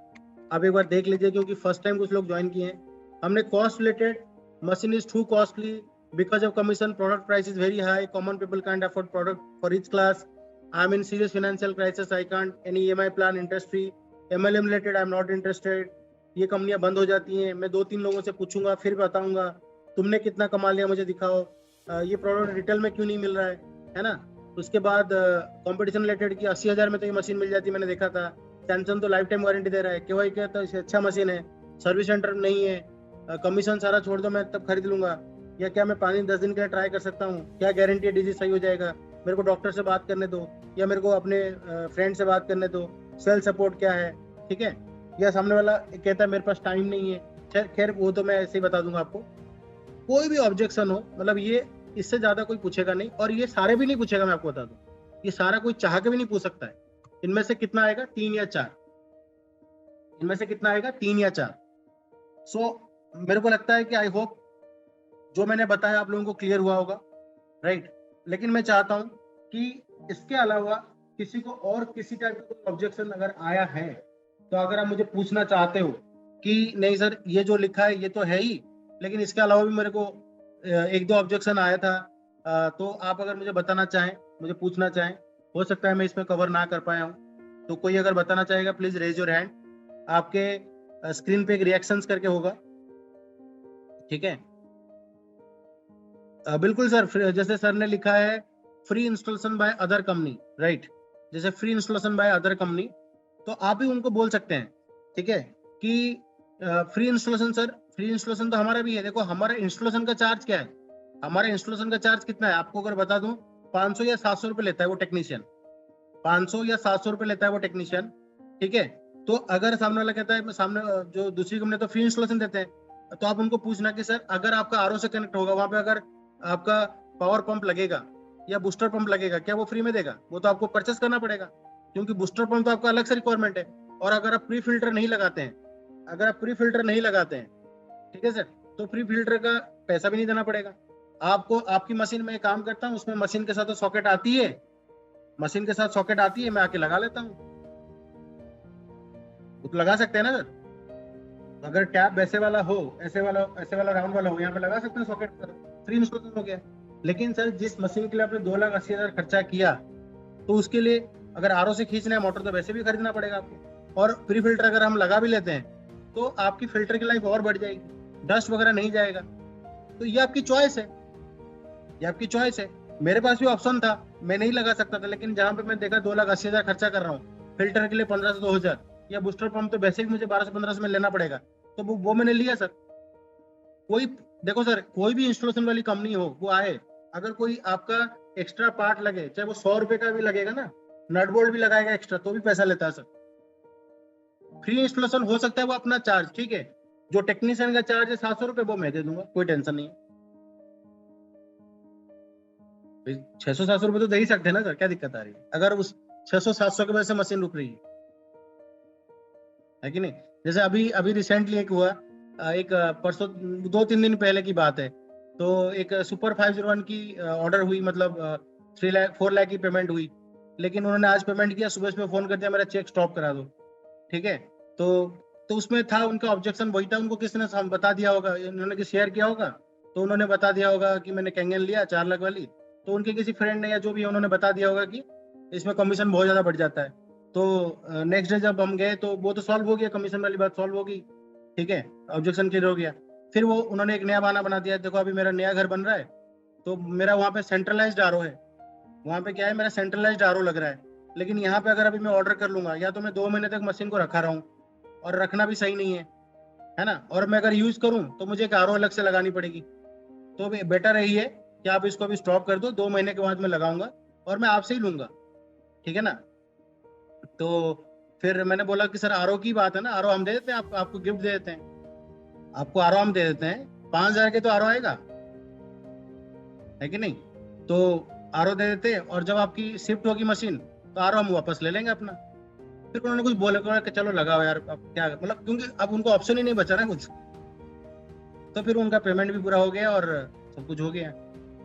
आप एक बार देख लीजिए, क्योंकि फर्स्ट टाइम कुछ लोग ज्वाइन किए हैं। हमने cost related, machine is to costly because of commission, product price is very high, common people can't afford product for each class, I am in serious financial crisis, I can't any EMI plan, industry MLM related, I am not interested. ये कंपनियां बंद हो जाती हैं, मैं 2-3 लोगों से पूछूंगा फिर बताऊंगा, तुमने कितना कमा लिया मुझे दिखाओ, ये प्रोडक्ट रिटेल में क्यों नहीं मिल रहा है ना। उसके बाद कंपटीशन रिलेटेड की 80,000 में तो ये मशीन मिल जाती, मैंने देखा था। सैमसंग तो लाइफ टाइम वारंटी दे रहा है, क्यों कहता है अच्छा मशीन है, सर्विस सेंटर नहीं है, कमीशन सारा छोड़ दो मैं तब खरीद लूंगा, या क्या मैं पानी 10 दिन के लिए ट्राई कर सकता हूँ, क्या गारंटी है डिजीज सही हो जाएगा, मेरे को डॉक्टर से बात करने दो, या मेरे को अपने फ्रेंड से बात करने दो, सेल सपोर्ट क्या है, ठीक है। या सामने वाला कहता है मेरे पास टाइम नहीं है, खैर वो तो मैं ऐसे ही बता दूंगा आपको। कोई भी ऑब्जेक्शन हो, मतलब ये इससे ज्यादा कोई पूछेगा नहीं, और ये सारे भी नहीं पूछेगा, मैं आपको बता दूं, ये सारा कोई चाह के भी नहीं पूछ सकता है। इनमें से कितना आएगा, 3 या 4, इनमें से कितना आएगा, 3 या 4। मेरे को लगता है कि आई होप जो मैंने बताया आप लोगों को क्लियर हुआ होगा, राइट। लेकिन मैं चाहता हूं कि इसके अलावा किसी को और किसी टाइप का ऑब्जेक्शन अगर आया है, तो अगर आप मुझे पूछना चाहते हो कि नहीं सर ये जो लिखा है ये तो है ही, लेकिन इसके अलावा भी मेरे को 1-2 ऑब्जेक्शन आया था, तो आप अगर मुझे बताना चाहें, मुझे पूछना चाहें, हो सकता है मैं इसमें कवर ना कर पाया हूँ, तो कोई अगर बताना चाहेगा प्लीज रेज योर हैंड। आपके स्क्रीन पे एक रिएक्शंस करके होगा, ठीक है। बिल्कुल सर, जैसे सर ने लिखा है free installation by other company, right, जैसे free installation by other company, तो आप भी उनको बोल सकते हैं, ठीक है, कि free installation sir, free installation तो हमारा भी है। देखो हमारा इंस्टॉलेशन का चार्ज क्या है, हमारा इंस्टॉलेशन का चार्ज कितना है आपको अगर बता दूं, 500 या 700 रुपए लेता है वो टेक्नीशियन, 500 या 700 रुपए लेता है वो टेक्नीशियन, ठीक है। तो अगर सामने वाला कहता है, सामने जो दूसरी कंपनी तो फ्री इंस्टॉलेशन देते हैं, तो आप उनको पूछना कि सर अगर आपका आरओ से कनेक्ट होगा, वहां पे अगर आपका पावर पंप लगेगा या बूस्टर पंप लगेगा, क्या वो फ्री में देगा, वो तो आपको परचेस करना पड़ेगा, क्योंकि बूस्टर पंप तो आपका अलग से रिक्वायरमेंट है। और अगर आप प्री फिल्टर नहीं लगाते हैं, अगर आप प्री फिल्टर नहीं लगाते हैं, ठीक है सर, तो प्री फिल्टर का पैसा भी नहीं देना पड़ेगा आपको। आपकी मशीन में काम करता हूँ, उसमें मशीन के साथ तो सॉकेट आती है, मशीन के साथ सॉकेट आती है, मैं आके लगा लेता हूँ, वो तो लगा सकते हैं ना सर। अगर टैप वैसे वाला हो, ऐसे वाला राउंड वाला हो, यहाँ पे लगा सकते हैं सॉकेट, फ्री इंस्टॉलेशन हो गया। लेकिन सर जिस मशीन के लिए आपने 2,80,000 खर्चा किया, तो उसके लिए अगर आरओ से खींचना है मोटर तो वैसे भी खरीदना पड़ेगा आपको, और प्री फिल्टर अगर हम लगा भी लेते हैं तो आपकी फिल्टर की लाइफ और बढ़ जाएगी, डस्ट वगैरह नहीं जाएगा। तो ये आपकी चॉइस है, ये आपकी चॉइस है। मेरे पास भी ऑप्शन था, मैं नहीं लगा सकता था, लेकिन जहां पे मैं देखा 2,80,000 खर्चा कर रहा हूँ फिल्टर के लिए, 15 से 2,000, या बूस्टर पंप तो वैसे भी मुझे 12 से 15 में लेना पड़ेगा, तो वो मैंने लिया सर। कोई, देखो सर, कोई भी इंस्टॉलेशन वाली कंपनी हो वो आए, अगर कोई आपका एक्स्ट्रा पार्ट लगे, चाहे वो 100 रुपए का भी लगेगा ना, नट बोल्ट भी लगाएगा एक्स्ट्रा, तो भी पैसा लेता है सर। फ्री इंस्टॉलेशन हो सकता है वो अपना चार्ज, ठीक है, जो टेक्नीशियन का चार्ज है 700 रुपए, वो मैं दे दूंगा, कोई टेंशन नहीं है। 600-700 रुपए तो दे ही सकते हैं ना सर, क्या दिक्कत आ रही है अगर उस 600-700 की वजह से मशीन रुक रही है कि नहीं। जैसे अभी अभी रिसेंटली एक हुआ, एक परसों 2-3 दिन पहले की बात है, तो एक सुपर 501 की ऑर्डर हुई, मतलब 4 लाख की पेमेंट हुई, लेकिन उन्होंने आज पेमेंट किया, सुबह सुबह फोन कर दिया मेरा चेक स्टॉप करा दो, ठीक है। तो तो उसमें था उनका ऑब्जेक्शन वही था, उनको किसी ने बता दिया होगा, उन्होंने शेयर किया होगा, तो उन्होंने बता दिया होगा कि मैंने कैंगन लिया 4 लाख वाली, तो उनके किसी फ्रेंड ने या जो भी है उन्होंने बता दिया होगा कि इसमें कमीशन बहुत ज्यादा बढ़ जाता है। तो नेक्स्ट डे जब हम गए तो वो तो सॉल्व हो गया, कमीशन वाली बात सॉल्व हो गई। ठीक है, ऑब्जेक्शन क्लियर हो गया। फिर वो उन्होंने एक नया बहाना बना दिया, देखो अभी मेरा नया घर बन रहा है तो मेरा वहाँ पे सेंट्रलाइज्ड आरओ है, वहाँ पे क्या है, मेरा सेंट्रलाइज्ड आरओ लग रहा है। लेकिन यहाँ पे अगर अभी मैं ऑर्डर कर लूंगा, या तो मैं 2 महीने तक मशीन को रखा रहूँ, और रखना भी सही नहीं है ना, और मैं अगर यूज करूँ तो मुझे एक आरओ अलग से लगानी पड़ेगी। तो बेटर यही है कि आप इसको अभी स्टॉप कर दो, 2 महीने के बाद मैं लगाऊंगा और मैं आपसे ही लूंगा, ठीक है ना। तो फिर मैंने बोला कि सर आरओ की बात है ना, आरओ हम दे देते हैं, आपको गिफ्ट दे देते हैं, आपको आरओ हम दे देते हैं, 5,000 के तो आरओ आएगा, है कि नहीं। तो आरओ दे देते हैं, और जब आपकी शिफ्ट होगी मशीन तो आरओ हम वापस ले लेंगे अपना। फिर उन्होंने कुछ बोला कि चलो लगाओ यार, अब क्या मतलब, क्योंकि अब उनको ऑप्शन ही नहीं बचा ना कुछ। तो फिर उनका पेमेंट भी पूरा हो गया और सब कुछ हो गया।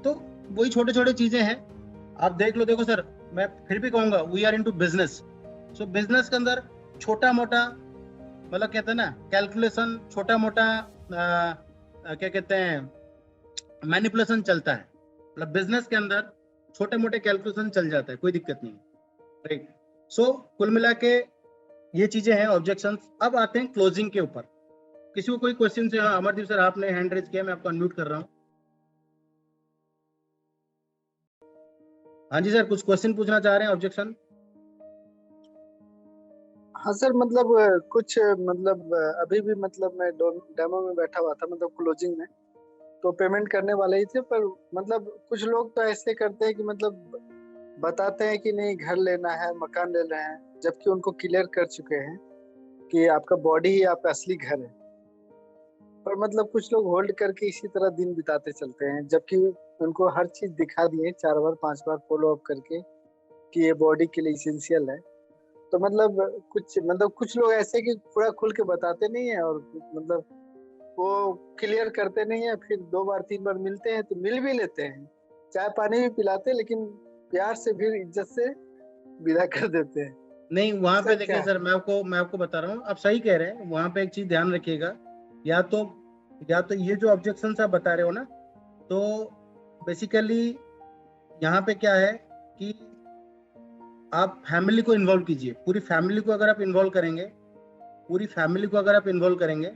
तो वही छोटे छोटे चीजें हैं, आप देख लो। देखो सर, मैं फिर भी कहूंगा we are into business. So business के अंदर छोटा मोटा, मतलब कहते हैं ना कैलकुलेशन, छोटा मोटा क्या कहते हैं, मैनिपुलेशन चलता है। मतलब बिजनेस के अंदर छोटे मोटे कैलकुलेशन चल जाता है, कोई दिक्कत नहीं, राइट। सो कुल मिला के ये चीजें हैं ऑब्जेक्शंस। अब आते हैं क्लोजिंग के ऊपर। किसी को कोई क्वेश्चन है? हाँ, अमरदीप सर आपने हैंड रेज किया, मैं आपको अनम्यूट कर रहा हूँ। हाँ जी सर, कुछ क्वेश्चन पूछना चाह रहे हैं, ऑब्जेक्शन? हाँ सर, मतलब कुछ मतलब अभी भी मतलब मैं डेमो में बैठा हुआ था, मतलब क्लोजिंग में, तो पेमेंट करने वाले ही थे, पर मतलब कुछ लोग तो ऐसे करते हैं कि मतलब बताते हैं कि नहीं घर लेना है, मकान ले रहे हैं, जबकि उनको क्लियर कर चुके हैं कि आपका बॉडी ही आपका असली घर है। पर मतलब कुछ लोग होल्ड करके इसी तरह दिन बिताते चलते हैं, जबकि उनको हर चीज दिखा दिए 4 बार 5 बार फॉलो अप करके कि ये बॉडी के लिए इसेंशियल है। तो मतलब कुछ लोग ऐसे कि पूरा खुल के बताते नहीं है, और मतलब वो क्लियर करते नहीं है, फिर 2 बार 3 बार मिलते हैं तो मिल भी लेते हैं, चाय पानी भी पिलाते हैं, लेकिन प्यार से फिर इज्जत से विदा कर देते हैं। नहीं, वहां पे सर क्या देखिए है? सर, मैं आपको बता रहा हूँ, आप सही कह रहे हैं। वहां पे एक चीज ध्यान रखिएगा, या तो ये जो ऑब्जेक्शन आप बता रहे हो ना, तो बेसिकली यहाँ पे क्या है कि आप फैमिली को इन्वॉल्व कीजिए। पूरी फैमिली को अगर आप इन्वॉल्व करेंगे, पूरी फैमिली को अगर आप इन्वॉल्व करेंगे,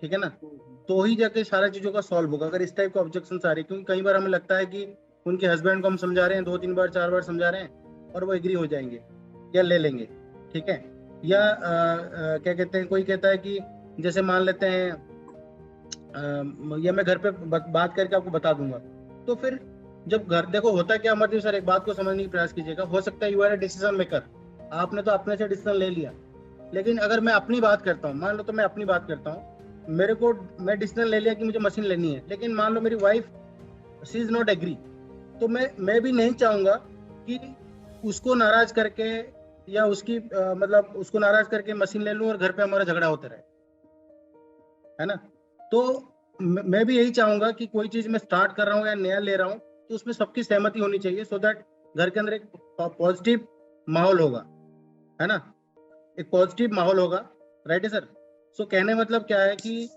ठीक है ना, तो ही जाके सारा चीजों का सॉल्व होगा। अगर इस टाइप के ऑब्जेक्शन आ रही है, क्योंकि कई बार हमें लगता है कि उनके हस्बैंड को हम समझा रहे हैं, 2-3 बार 4 बार समझा रहे हैं और वो एग्री हो जाएंगे या ले लेंगे, ठीक है। या क्या कहते हैं, कोई कहता है कि जैसे मान लेते हैं या मैं घर पे बात करके आपको बता दूंगा। तो फिर जब घर, देखो होता क्या अमरदीप सर, एक बात को समझने की प्रयास कीजिएगा। हो सकता है you are a decision maker, आपने तो अपने से डिसीजन ले लिया, लेकिन अगर मैं अपनी बात करता हूँ, मान लो, तो मैं अपनी बात करता हूँ, मैं डिसीजन ले लिया कि मुझे मशीन लेनी है, लेकिन मान लो मेरी wife she is not agree, तो मैं भी नहीं चाहूंगा कि उसको नाराज करके या उसकी मतलब उसको नाराज करके मशीन ले लूं और घर पे हमारा झगड़ा होता रहे, है ना। तो मैं भी यही चाहूंगा कि कोई चीज मैं स्टार्ट कर रहा हूँ या नया ले रहा हूँ, तो उसमें सबकी सहमति होनी चाहिए, सो दैट घर के अंदर एक पॉजिटिव माहौल होगा, है ना, एक पॉजिटिव माहौल होगा, राइट है सर। सो कहने मतलब क्या है कि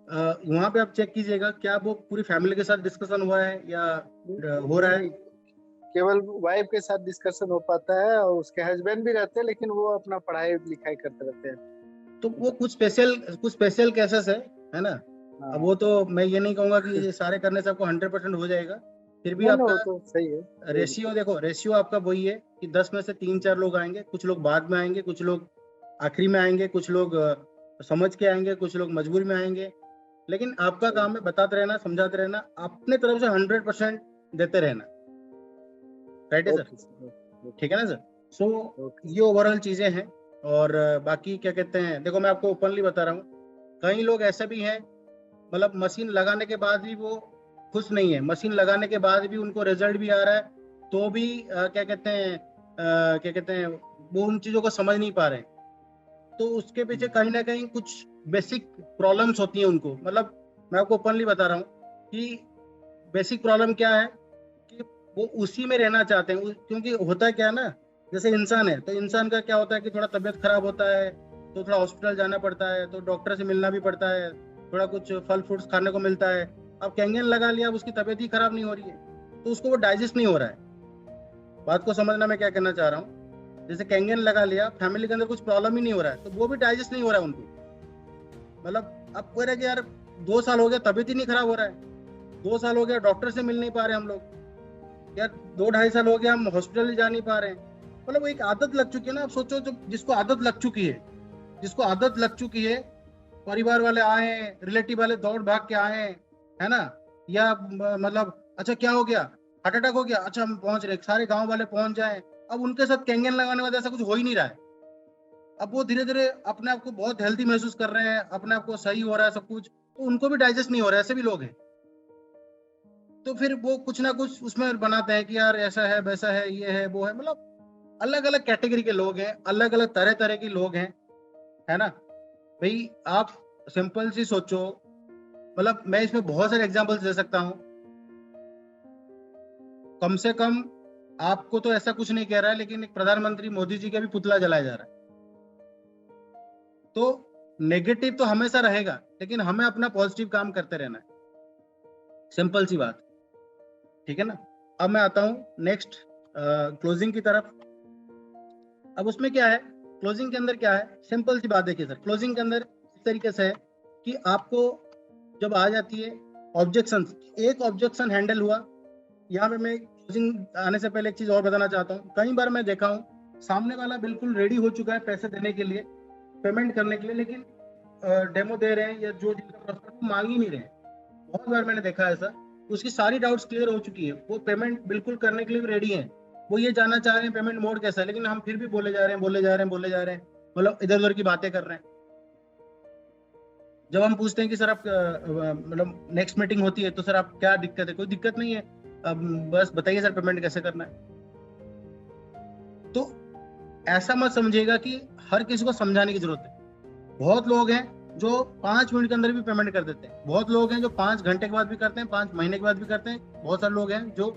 वहां पे आप चेक कीजिएगा क्या वो पूरी फैमिली के साथ डिस्कशन हुआ है या हो रहा है। नहीं, केवल वाइफ के साथ डिस्कशन हो पाता है, और उसके हस्बैंड भी रहते हैं, लेकिन वो अपना पढ़ाई लिखाई करते रहते हैं। तो वो कुछ स्पेशल केसेस है ना। अब वो तो मैं ये नहीं कहूंगा कि ये सारे करने से आपको 100% हो जाएगा, फिर भी नहीं ना, आपका वो तो सही है, रेशियो, देखो रेशियो आपका वही है कि 10 में से 3-4 लोग आएंगे, कुछ लोग बाद में आएंगे, कुछ लोग आखिरी में आएंगे, कुछ लोग समझ के आएंगे, कुछ लोग मजबूरी में आएंगे। लेकिन आपका काम है बताते रहना, समझाते रहना, अपने तरफ से 100% देते रहना, राइट है सर, ओके सर। ठीक है ना सर। सो ये ओवरऑल चीजें हैं। और बाकी क्या कहते हैं, देखो मैं आपको ओपनली बता रहा हूँ, कई लोग ऐसे भी हैं, मतलब मशीन लगाने के बाद भी वो खुश नहीं है, मशीन लगाने के बाद भी उनको रिजल्ट भी आ रहा है, तो भी क्या कहते हैं क्या कहते हैं, वो उन चीजों को समझ नहीं पा रहे हैं। तो उसके पीछे कहीं ना कहीं कुछ बेसिक प्रॉब्लम्स होती हैं उनको। मतलब मैं आपको ओपनली बता रहा हूँ कि बेसिक प्रॉब्लम क्या है कि वो उसी में रहना चाहते हैं। क्योंकि होता क्या है ना, जैसे इंसान है, तो इंसान का क्या होता है कि थोड़ा तबीयत खराब होता है तो थोड़ा हॉस्पिटल जाना पड़ता है, तो डॉक्टर से मिलना भी पड़ता है, थोड़ा कुछ फल फ्रूट्स खाने को मिलता है। अब कैंगन लगा लिया, अब उसकी तबीयत ही खराब नहीं हो रही है, तो उसको वो डाइजेस्ट नहीं हो रहा है। बात को समझना मैं क्या कहना चाह रहा हूँ। जैसे कैंगन लगा लिया, फैमिली के अंदर कुछ प्रॉब्लम ही नहीं हो रहा है, तो वो भी डाइजेस्ट नहीं हो रहा है उनको। मतलब अब कह रहे कि यार 2 साल हो गया तबीयत ही नहीं खराब हो रहा है, 2 साल हो गया डॉक्टर से मिल नहीं पा रहे हम लोग, यार 2-2.5 साल हो गया हम हॉस्पिटल ही जा नहीं पा रहे हैं। मतलब वो एक आदत लग चुकी है ना। आप सोचो, जो जिसको आदत लग चुकी है, जिसको आदत लग चुकी है, परिवार वाले आए हैं, रिलेटिव वाले दौड़ भाग के आए हैं, है ना, या मतलब अच्छा क्या हो गया, हार्ट अटैक हो गया, अच्छा हम पहुंच रहे, सारे गांव वाले पहुंच जाए, अब उनके साथ कैंगन लगाने वाला ऐसा कुछ हो ही नहीं रहा है। अब वो धीरे धीरे अपने आप को बहुत हेल्थी महसूस कर रहे हैं, अपने आप को सही हो रहा है सब कुछ, तो उनको भी डाइजेस्ट नहीं हो रहा है, ऐसे भी लोग हैं। तो फिर वो कुछ ना कुछ उसमें बनाते हैं कि यार ऐसा है वैसा है ये है वो है, मतलब अलग अलग कैटेगरी के लोग हैं, अलग अलग तरह तरह के लोग हैं, है ना भाई। आप सिंपल सी सोचो, मतलब मैं इसमें बहुत सारे एग्जांपल्स दे सकता हूँ। कम से कम आपको तो ऐसा कुछ नहीं कह रहा है, लेकिन एक प्रधानमंत्री मोदी जी का भी पुतला जलाया जा रहा है। तो नेगेटिव तो हमेशा रहेगा, लेकिन हमें अपना पॉजिटिव काम करते रहना है, सिंपल सी बात, ठीक है ना। अब मैं आता हूँ नेक्स्ट क्लोजिंग की तरफ। अब उसमें क्या है, क्लोजिंग के अंदर क्या है, सिंपल सी बात देखिए सर, क्लोजिंग के अंदर इस तरीके से है कि आपको जब आ जाती है ऑब्जेक्शन, एक ऑब्जेक्शन हैंडल हुआ। यहाँ पे मैं क्लोजिंग आने से पहले एक चीज और बताना चाहता हूँ। कई बार मैं देखा हूँ सामने वाला बिल्कुल रेडी हो चुका है पैसे देने के लिए, पेमेंट करने के लिए, लेकिन डेमो दे रहे हैं या जो जिनका प्रोस्पेक्ट वो मांग ही नहीं रहे हैं। बहुत बार मैंने देखा है ऐसा। उसकी सारी डाउट्स क्लियर हो चुकी है, वो पेमेंट बिल्कुल करने के लिए रेडी है, वो ये जानना चाह रहे हैं पेमेंट मोड कैसा है, लेकिन हम फिर भी बोले जा रहे हैं बोले जा रहे हैं बोले जा रहे हैं, मतलब इधर उधर की बातें कर रहे हैं। जब हम पूछते हैं कि सर आप मतलब नेक्स्ट मीटिंग होती है तो सर आप क्या दिक्कत है, कोई दिक्कत नहीं है, अब बस बताइए सर पेमेंट कैसे करना है। तो ऐसा मत समझिएगा कि हर किसी को समझाने की जरूरत है। बहुत लोग हैं जो 5 मिनट के अंदर भी पेमेंट कर देते हैं, बहुत लोग हैं जो 5 घंटे के बाद भी करते हैं, 5 महीने के बाद भी करते हैं, बहुत सारे लोग हैं जो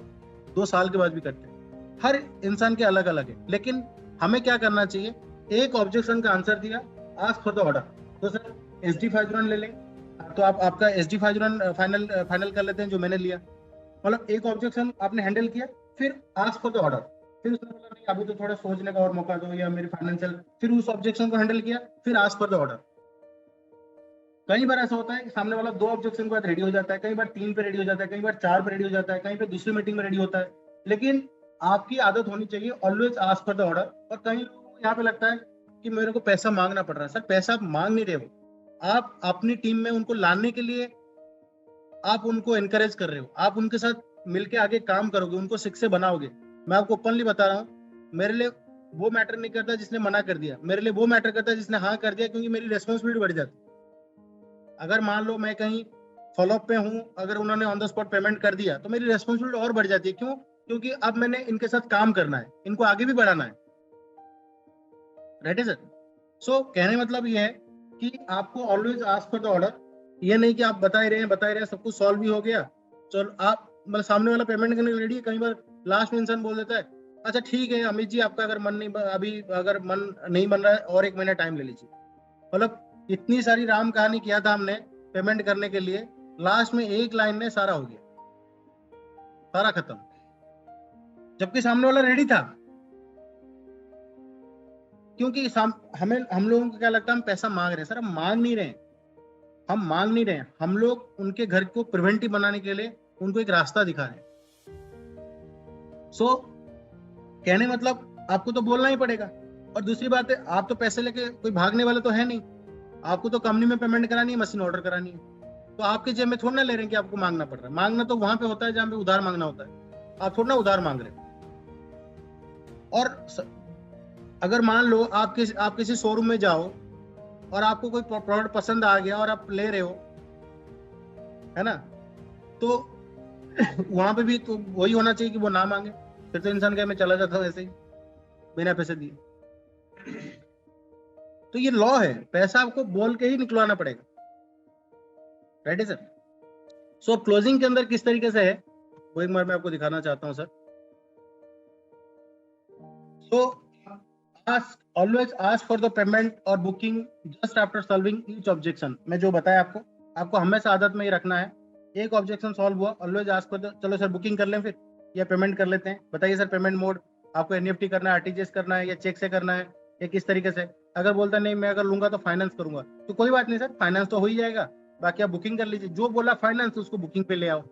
2 साल के बाद भी करते हैं। हर इंसान के अलग अलग है, लेकिन हमें क्या करना चाहिए, एक ऑब्जेक्शन का आंसर दिया, आस्क फॉर द ऑर्डर। तो सर SD 5 ले लें, तो आप आपका SD 5 फाइनल फाइनल कर लेते हैं जो मैंने लिया। मतलब एक ऑब्जेक्शन आपने हैंडल किया, फिर आस्क फॉर द ऑर्डर, फिर उसने बोला नहीं अभी तो थोड़ा सोचने का और मौका दो या मेरी फाइनेंशियल, फिर उस ऑब्जेक्शन को हैंडल किया, फिर आस्क फॉर द ऑर्डर। कई बार ऐसा होता है कि सामने वाला 2 ऑब्जेक्शन के बाद रेडी हो जाता है, कई बार 3 पे रेडी हो जाता है, कई बार 4 पे रेडी हो जाता है, कहीं पे दूसरी मीटिंग में रेडी होता है, लेकिन आपकी आदत होनी चाहिए always ask for the order. और कई लोगों को यहाँ पे लगता है कि मेरे को पैसा मांगना पड़ रहा है। सर पैसा आप मांग नहीं रहे हो, आप अपनी टीम में उनको लाने के लिए आप उनको एनकरेज कर रहे हो, आप उनके साथ मिलके आगे काम करोगे, उनको शिक्षक बनाओगे। मैं आपको ओपनली बता रहा हूँ, मेरे लिए वो मैटर नहीं करता जिसने मना कर दिया, मेरे लिए वो मैटर करता है जिसने हाँ कर दिया, क्योंकि मेरी रेस्पॉन्सिबिलिटी बढ़ जाती। अगर मान लो मैं कहीं फॉलोअप पे हूँ, अगर उन्होंने ऑन द स्पॉट पेमेंट कर दिया तो मेरी रेस्पॉन्सिबिलिटी और बढ़ जाती है। क्यों? क्योंकि अब मैंने इनके साथ काम करना है, इनको आगे भी बढ़ाना है। राइट है सर। सो कहने मतलब ये है कि आपको always ask for the order. ये नहीं कि आप बता ही रहे हैं सब कुछ सॉल्व भी हो गया, चलो आप मतलब सामने वाला पेमेंट करने के लिए रेडी है, कई बार लास्ट में इंसान बोल देता है अच्छा ठीक है अमित जी आपका अगर मन नहीं अभी अगर मन नहीं बन रहा है और 1 महीना टाइम ले लीजिए। मतलब इतनी सारी राम कहानी किया था हमने पेमेंट करने के लिए, लास्ट में एक लाइन में सारा हो गया, सारा खत्म, जबकि सामने वाला रेडी था। क्योंकि हमें हम लोगों को क्या लगता है हम पैसा मांग रहे हैं। सर हम मांग नहीं रहे हैं, हम मांग नहीं रहे हैं, हम लोग उनके घर को प्रिवेंटिव बनाने के लिए उनको एक रास्ता दिखा रहे हैं। सो कहने मतलब आपको तो बोलना ही पड़ेगा। और दूसरी बात है आप तो पैसे लेके कोई भागने वाला तो है नहीं, आपको तो कंपनी में पेमेंट करानी है, मशीन ऑर्डर करानी है, तो आपके जेब में थोड़ा ना ले रहे हैं कि आपको मांगना पड़ रहा है। मांगना तो वहां पे होता है जहां पे उधार मांगना होता है, आप थोड़ा ना उधार मांग रहे हैं। और अगर मान लो आप किसी शोरूम में जाओ और आपको कोई प्रोडक्ट पसंद आ गया और आप ले रहे हो, है ना, तो वहां पे भी तो वही होना चाहिए कि वो ना मांगे, फिर तो इंसान क्या मैं चला जाता हूँ ऐसे ही बिना पैसे दिए। तो ये लॉ है, पैसा आपको बोल के ही निकलवाना पड़ेगा। राइट है सर। सो क्लोजिंग के अंदर किस तरीके से है वो एक बार मैं आपको दिखाना चाहता हूँ sir. So always ask for the payment और booking just after solving each objection. मैं जो बताया आपको हमेशा आदत में ही रखना है। एक ऑब्जेक्शन सॉल्व हुआ, ऑलवेज आस्क फॉर द, चलो सर बुकिंग कर लें फिर या पेमेंट कर लेते हैं, बताइए सर पेमेंट मोड आपको NEFT करना है, RTGS करना है या चेक से करना है या किस तरीके से। अगर बोलता नहीं मैं अगर लूंगा तो फाइनेंस करूंगा, तो कोई बात नहीं सर, फाइनेंस तो हो ही जाएगा, बाकी आप बुकिंग कर लीजिए। जो बोला फाइनेंस उसको बुकिंग पे ले आओ।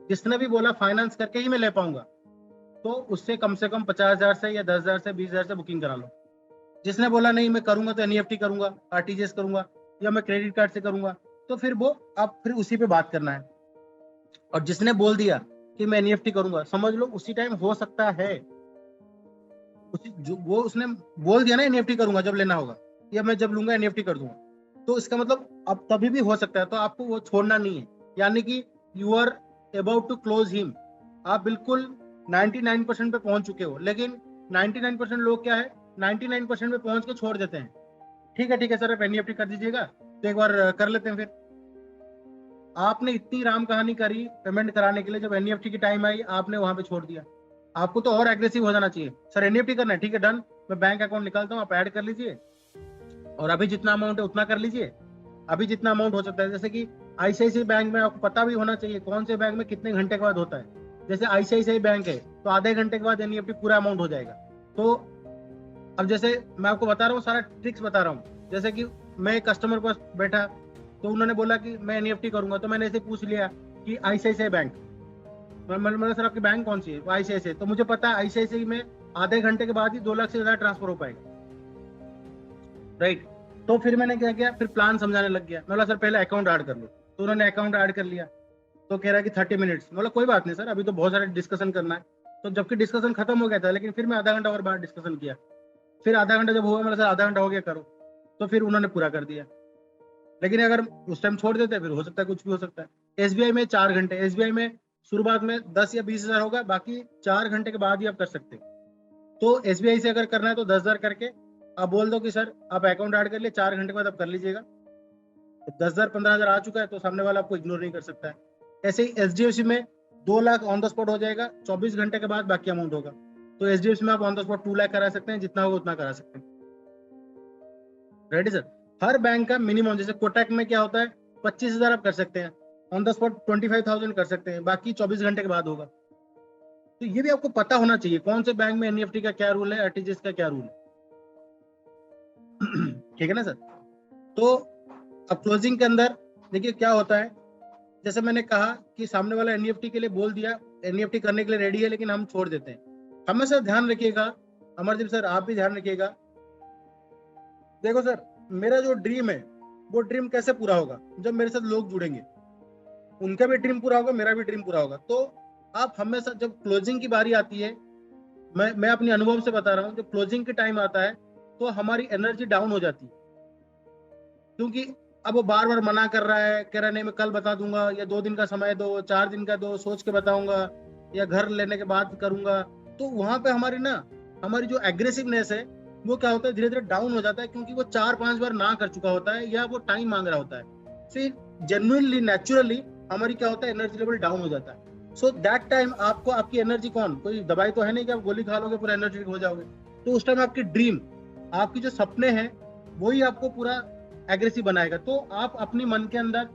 जिसने भी बोला फाइनेंस करके ही मैं ले पाऊंगा, तो उससे कम से कम 50,000 से या 10,000 से 20,000 से बुकिंग करा लो। जिसने बोला नहीं मैं करूंगा तो एनईएफटी करूंगा, आरटीजीएस करूंगा, या मैं क्रेडिट कार्ड से करूंगा, तो फिर वो आप फिर उसी पे बात करना है। और जिसने बोल दिया कि मैं एनईएफटी करूंगा, समझ लो उसी टाइम हो सकता है, उसी जो वो उसने बोल दिया ना एनईएफटी करूंगा जब लेना होगा, या मैं जब लूंगा एनईएफटी कर दूंगा, तो इसका मतलब अब तभी भी हो सकता है। तो आपको वो छोड़ना नहीं है, यानी कि you are about to close him, आप बिल्कुल 99% पे पहुंच चुके हो, लेकिन 99% लोग क्या है 99% पे पहुंच के छोड़ देते हैं। ठीक है सर आप एनईएफटी कर दीजिएगा, तो एक बार कर लेते हैं। फिर आपने इतनी राम कहानी करी पेमेंट कराने के लिए, जब एनईएफटी की टाइम आई आपने वहां पे छोड़ दिया। आपको तो और एग्रेसिव हो जाना चाहिए, सर एनईएफटी करना है, ठीक है डन, मैं बैंक अकाउंट निकालता हूँ, आप ऐड कर लीजिए, और अभी जितना अमाउंट है उतना कर लीजिए। अभी जितना अमाउंट हो सकता है, जैसे कि आईसीआईसीआई बैंक में आपको पता भी होना चाहिए कौन से बैंक में कितने घंटे के बाद होता है। जैसे आईसीआईसीआई बैंक है तो आधे घंटे के बाद एनईएफटी पूरा अमाउंट हो जाएगा। तो अब जैसे मैं आपको बता रहा हूँ, सारा ट्रिक्स बता रहा हूँ। जैसे कि मैं कस्टमर के पास बैठा, तो उन्होंने बोला कि मैं एनईएफटी करूंगा, तो मैंने ऐसे पूछ लिया कि आईसीआईसीआई बैंक, मैंने सर आपकी बैंक कौन सी है, आईसीआईसीआई, तो मुझे पता है आईसीआईसीआई में आधे घंटे के बाद ही 2 लाख से ज्यादा ट्रांसफर हो पाएगा, राइट। तो फिर मैंने क्या किया, फिर प्लान समझाने लग गया। मैं बोला सर पहले अकाउंट ऐड कर लो, तो उन्होंने अकाउंट ऐड कर लिया। तो कह रहा है कि 30 मिनट्स, बोला कोई बात नहीं सर, अभी तो बहुत सारे डिस्कशन करना है। तो जबकि डिस्कशन खत्म हो गया था, लेकिन फिर मैं आधा घंटा और बाद डिस्कशन किया। फिर आधा घंटा जब हुआ, मैंने सर आधा घंटा हो गया करो, तो फिर उन्होंने पूरा कर दिया। लेकिन अगर उस टाइम छोड़ देते फिर हो सकता है कुछ भी हो सकता है। एसबीआई में 4 घंटे, एसबीआई में शुरुआत में 10 या 20,000 होगा, बाकी 4 घंटे के बाद ही आप कर सकते हैं। तो एसबीआई से अगर करना है तो 10,000 करके आप बोल दो कि सर आप अकाउंट ऐड कर लिए, 4 घंटे के बाद आप कर लीजिएगा। तो 10,000 15,000 आ चुका है, तो सामने वाला आपको इग्नोर नहीं कर सकता है। ऐसे ही एचडीएफसी में 2 लाख ऑन द स्पॉट हो जाएगा, 24 घंटे के बाद बाकी अमाउंट होगा। तो एचडीएफसी में आप ऑन द स्पॉट 2 लाख करा सकते हैं, जितना होगा उतना करा सकते हैं। Ready sir. हर बैंक का मिनिमम, जैसे कोटक में क्या होता है 25,000 आप कर सकते हैं, ऑन द स्पॉट 25,000 कर सकते हैं, बाकी 24 घंटे के बाद होगा। तो ये भी आपको पता होना चाहिए कौन से बैंक में एनईएफटी का क्या रूल है, आरटीजीएस का क्या रूल है। ठीक है ना सर। तो अब क्लोजिंग के अंदर देखिए क्या होता है, जैसे मैंने कहा कि सामने वाला एनईएफटी के लिए बोल दिया, एनईएफटी करने के लिए रेडी है, लेकिन हम छोड़ देते हैं। हमेशा ध्यान रखिएगा, अमरदीप सर आप भी ध्यान रखिएगा। देखो सर, मेरा जो ड्रीम है वो ड्रीम कैसे पूरा होगा, जब मेरे साथ लोग जुड़ेंगे, उनका भी ड्रीम पूरा होगा, मेरा भी ड्रीम पूरा होगा। तो आप हमेशा जब क्लोजिंग की बारी आती है, मैं अपने अनुभव से बता रहा हूँ, जब क्लोजिंग के टाइम आता है तो हमारी एनर्जी डाउन हो जाती है, क्योंकि अब वो बार बार मना कर रहा है, कह रहा है नहीं मैं कल बता दूंगा, या 2 दिन का समय दो, 4 दिन का दो, सोच के बताऊंगा, या घर लेने के बाद करूंगा। तो वहां पे हमारी जो एग्रेसिवनेस है वो क्या होता है, धीरे धीरे डाउन हो जाता है, क्योंकि वो 4-5 बार ना कर चुका होता है, या वो टाइम मांग रहा होता है। फिर जेन्युइनली नेचुरली हमारी क्या होता है, एनर्जी लेवल डाउन हो जाता है। सो दैट टाइम आपको आपकी एनर्जी, कौन कोई दवाई तो है नहीं कि आप गोली खा लोगे पूरा एनर्जेटिक हो जाओगे। तो उस टाइम आपकी ड्रीम, आपकी जो सपने हैं, वही आपको पूरा एग्रेसिव बनाएगा। तो आप अपनी मन के अंदर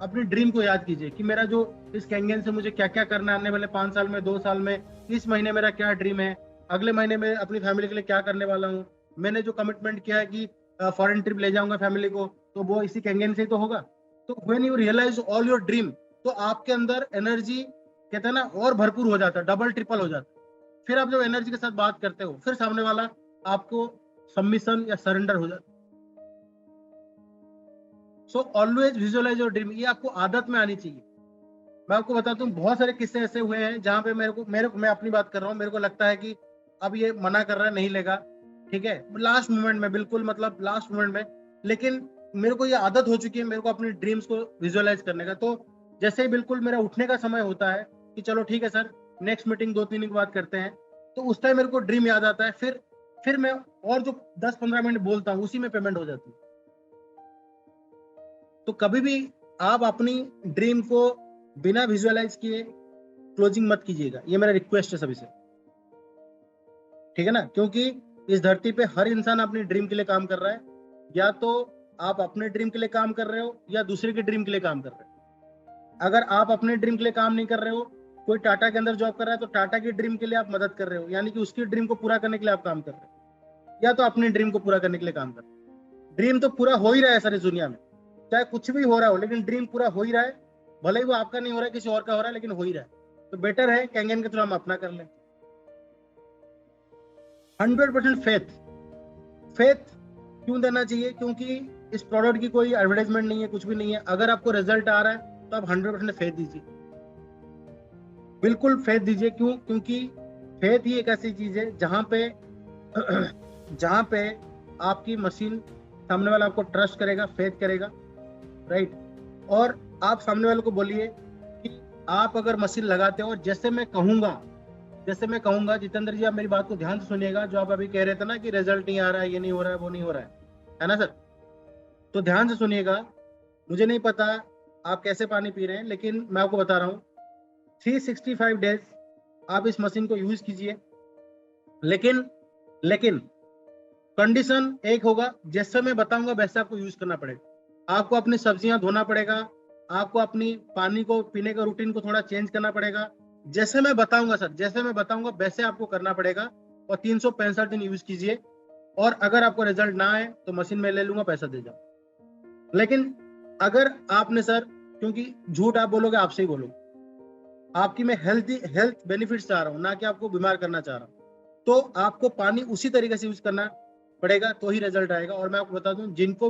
अपनी ड्रीम को याद कीजिए कि मेरा जो इस कैंगन से मुझे क्या क्या करना है आने वाले 5 साल में, 2 साल में, इस महीने मेरा क्या ड्रीम है, अगले महीने में अपनी फैमिली के लिए क्या करने वाला हूँ। मैंने जो कमिटमेंट किया है कि फॉरेन ट्रिप ले जाऊंगा फैमिली को, तो वो इसी कैंगन से ही तो होगा। तो when you realise all your dream, तो आपके अंदर एनर्जी कहते हैं ना और भरपूर हो जाता है, डबल ट्रिपल हो जाता है। फिर आप जब एनर्जी के साथ बात करते हो, फिर सामने वाला आपको सबमिशन या सरेंडर हो जाता है। So always visualise your dream, ये आपको आदत में आनी चाहिए। मैं आपको बताता हूँ बहुत सारे किस्से ऐसे हुए हैं जहां पे मैं अपनी बात कर रहा हूँ, मेरे को लगता है कि अब ये मना कर रहा है, नहीं लेगा, ठीक है, लास्ट मोमेंट में, बिल्कुल मतलब लास्ट मोमेंट में, लेकिन मेरे को ये आदत हो चुकी है मेरे को अपनी ड्रीम्स को विजुअलाइज करने का। तो जैसे ही बिल्कुल मेरा उठने का समय होता है कि चलो ठीक है सर नेक्स्ट मीटिंग 2-3 दिन के बाद करते हैं, तो उस टाइम मेरे को ड्रीम याद आता है। फिर मैं और जो 10-15 मिनट बोलता हूँ उसी में पेमेंट हो जाती है। तो कभी भी आप अपनी ड्रीम को बिना विजुअलाइज किए क्लोजिंग मत कीजिएगा, ये मेरा रिक्वेस्ट है सभी से, ठीक है ना। क्योंकि इस धरती पे हर इंसान अपनी ड्रीम के लिए काम कर रहा है, या तो आप अपने ड्रीम के लिए काम कर रहे हो या दूसरे के ड्रीम के लिए काम कर रहे हो। अगर आप अपने ड्रीम के लिए काम नहीं कर रहे हो, कोई टाटा के अंदर जॉब कर रहा है तो टाटा की ड्रीम के लिए आप मदद कर रहे हो, यानी कि उसकी ड्रीम को पूरा करने के लिए आप काम कर रहे हो, या तो अपनी ड्रीम को पूरा करने के लिए काम कर रहे हो। ड्रीम तो पूरा हो ही रहा है सर इस दुनिया में, चाहे कुछ भी हो रहा हो, लेकिन ड्रीम पूरा हो ही रहा है, भले ही वो आपका नहीं हो रहा है, किसी और का हो रहा है, लेकिन हो ही रहा है। तो बेटर है कैंगन के थ्रू हम अपना कर लें। 100% फेथ। फेथ क्यों देना चाहिए? क्योंकि इस प्रोडक्ट की कोई एडवर्टाइजमेंट नहीं है, कुछ भी नहीं है। अगर आपको रिजल्ट आ रहा है तो आप 100% फेथ दीजिए, बिल्कुल फेथ दीजिए। क्यों? क्योंकि फेथ ही एक ऐसी चीज है जहां पे जहां पे आपकी मशीन, सामने वाला आपको ट्रस्ट करेगा, फेथ करेगा, राइट। और आप सामने वाले को बोलिए कि आप अगर मशीन लगाते हो जैसे मैं कहूंगा, जितेंद्र जी आप मेरी बात को ध्यान से सुनिएगा, जो आप अभी कह रहे थे ना कि रिजल्ट नहीं आ रहा है, ये नहीं हो रहा है, वो नहीं हो रहा है ना सर? तो ध्यान से सुनिएगा। मुझे नहीं पता आप कैसे पानी पी रहे हैं, लेकिन मैं आपको बता रहा हूँ 365 डेज आप इस मशीन को यूज कीजिए। लेकिन कंडीशन एक होगा, जैसे मैं बताऊंगा वैसे आपको यूज करना पड़ेगा। आपको अपनी सब्जियां धोना पड़ेगा, आपको अपनी पानी को पीने का रूटीन को थोड़ा चेंज करना पड़ेगा। जैसे मैं बताऊंगा सर, जैसे मैं बताऊंगा वैसे आपको करना पड़ेगा, और 365 दिन यूज कीजिए। और अगर आपको रिजल्ट ना आए तो मशीन में ले लूंगा, पैसा दे जाओ। लेकिन अगर आपने सर, क्योंकि झूठ आप बोलोगे, आपसे ही बोलोगे, आपकी मैं हेल्थ बेनिफिट चाह रहा हूँ, ना कि आपको बीमार करना चाह रहा हूँ, तो आपको पानी उसी तरीके से यूज करना पड़ेगा, तो ही रिजल्ट आएगा। और मैं आपको बता दूं, जिनको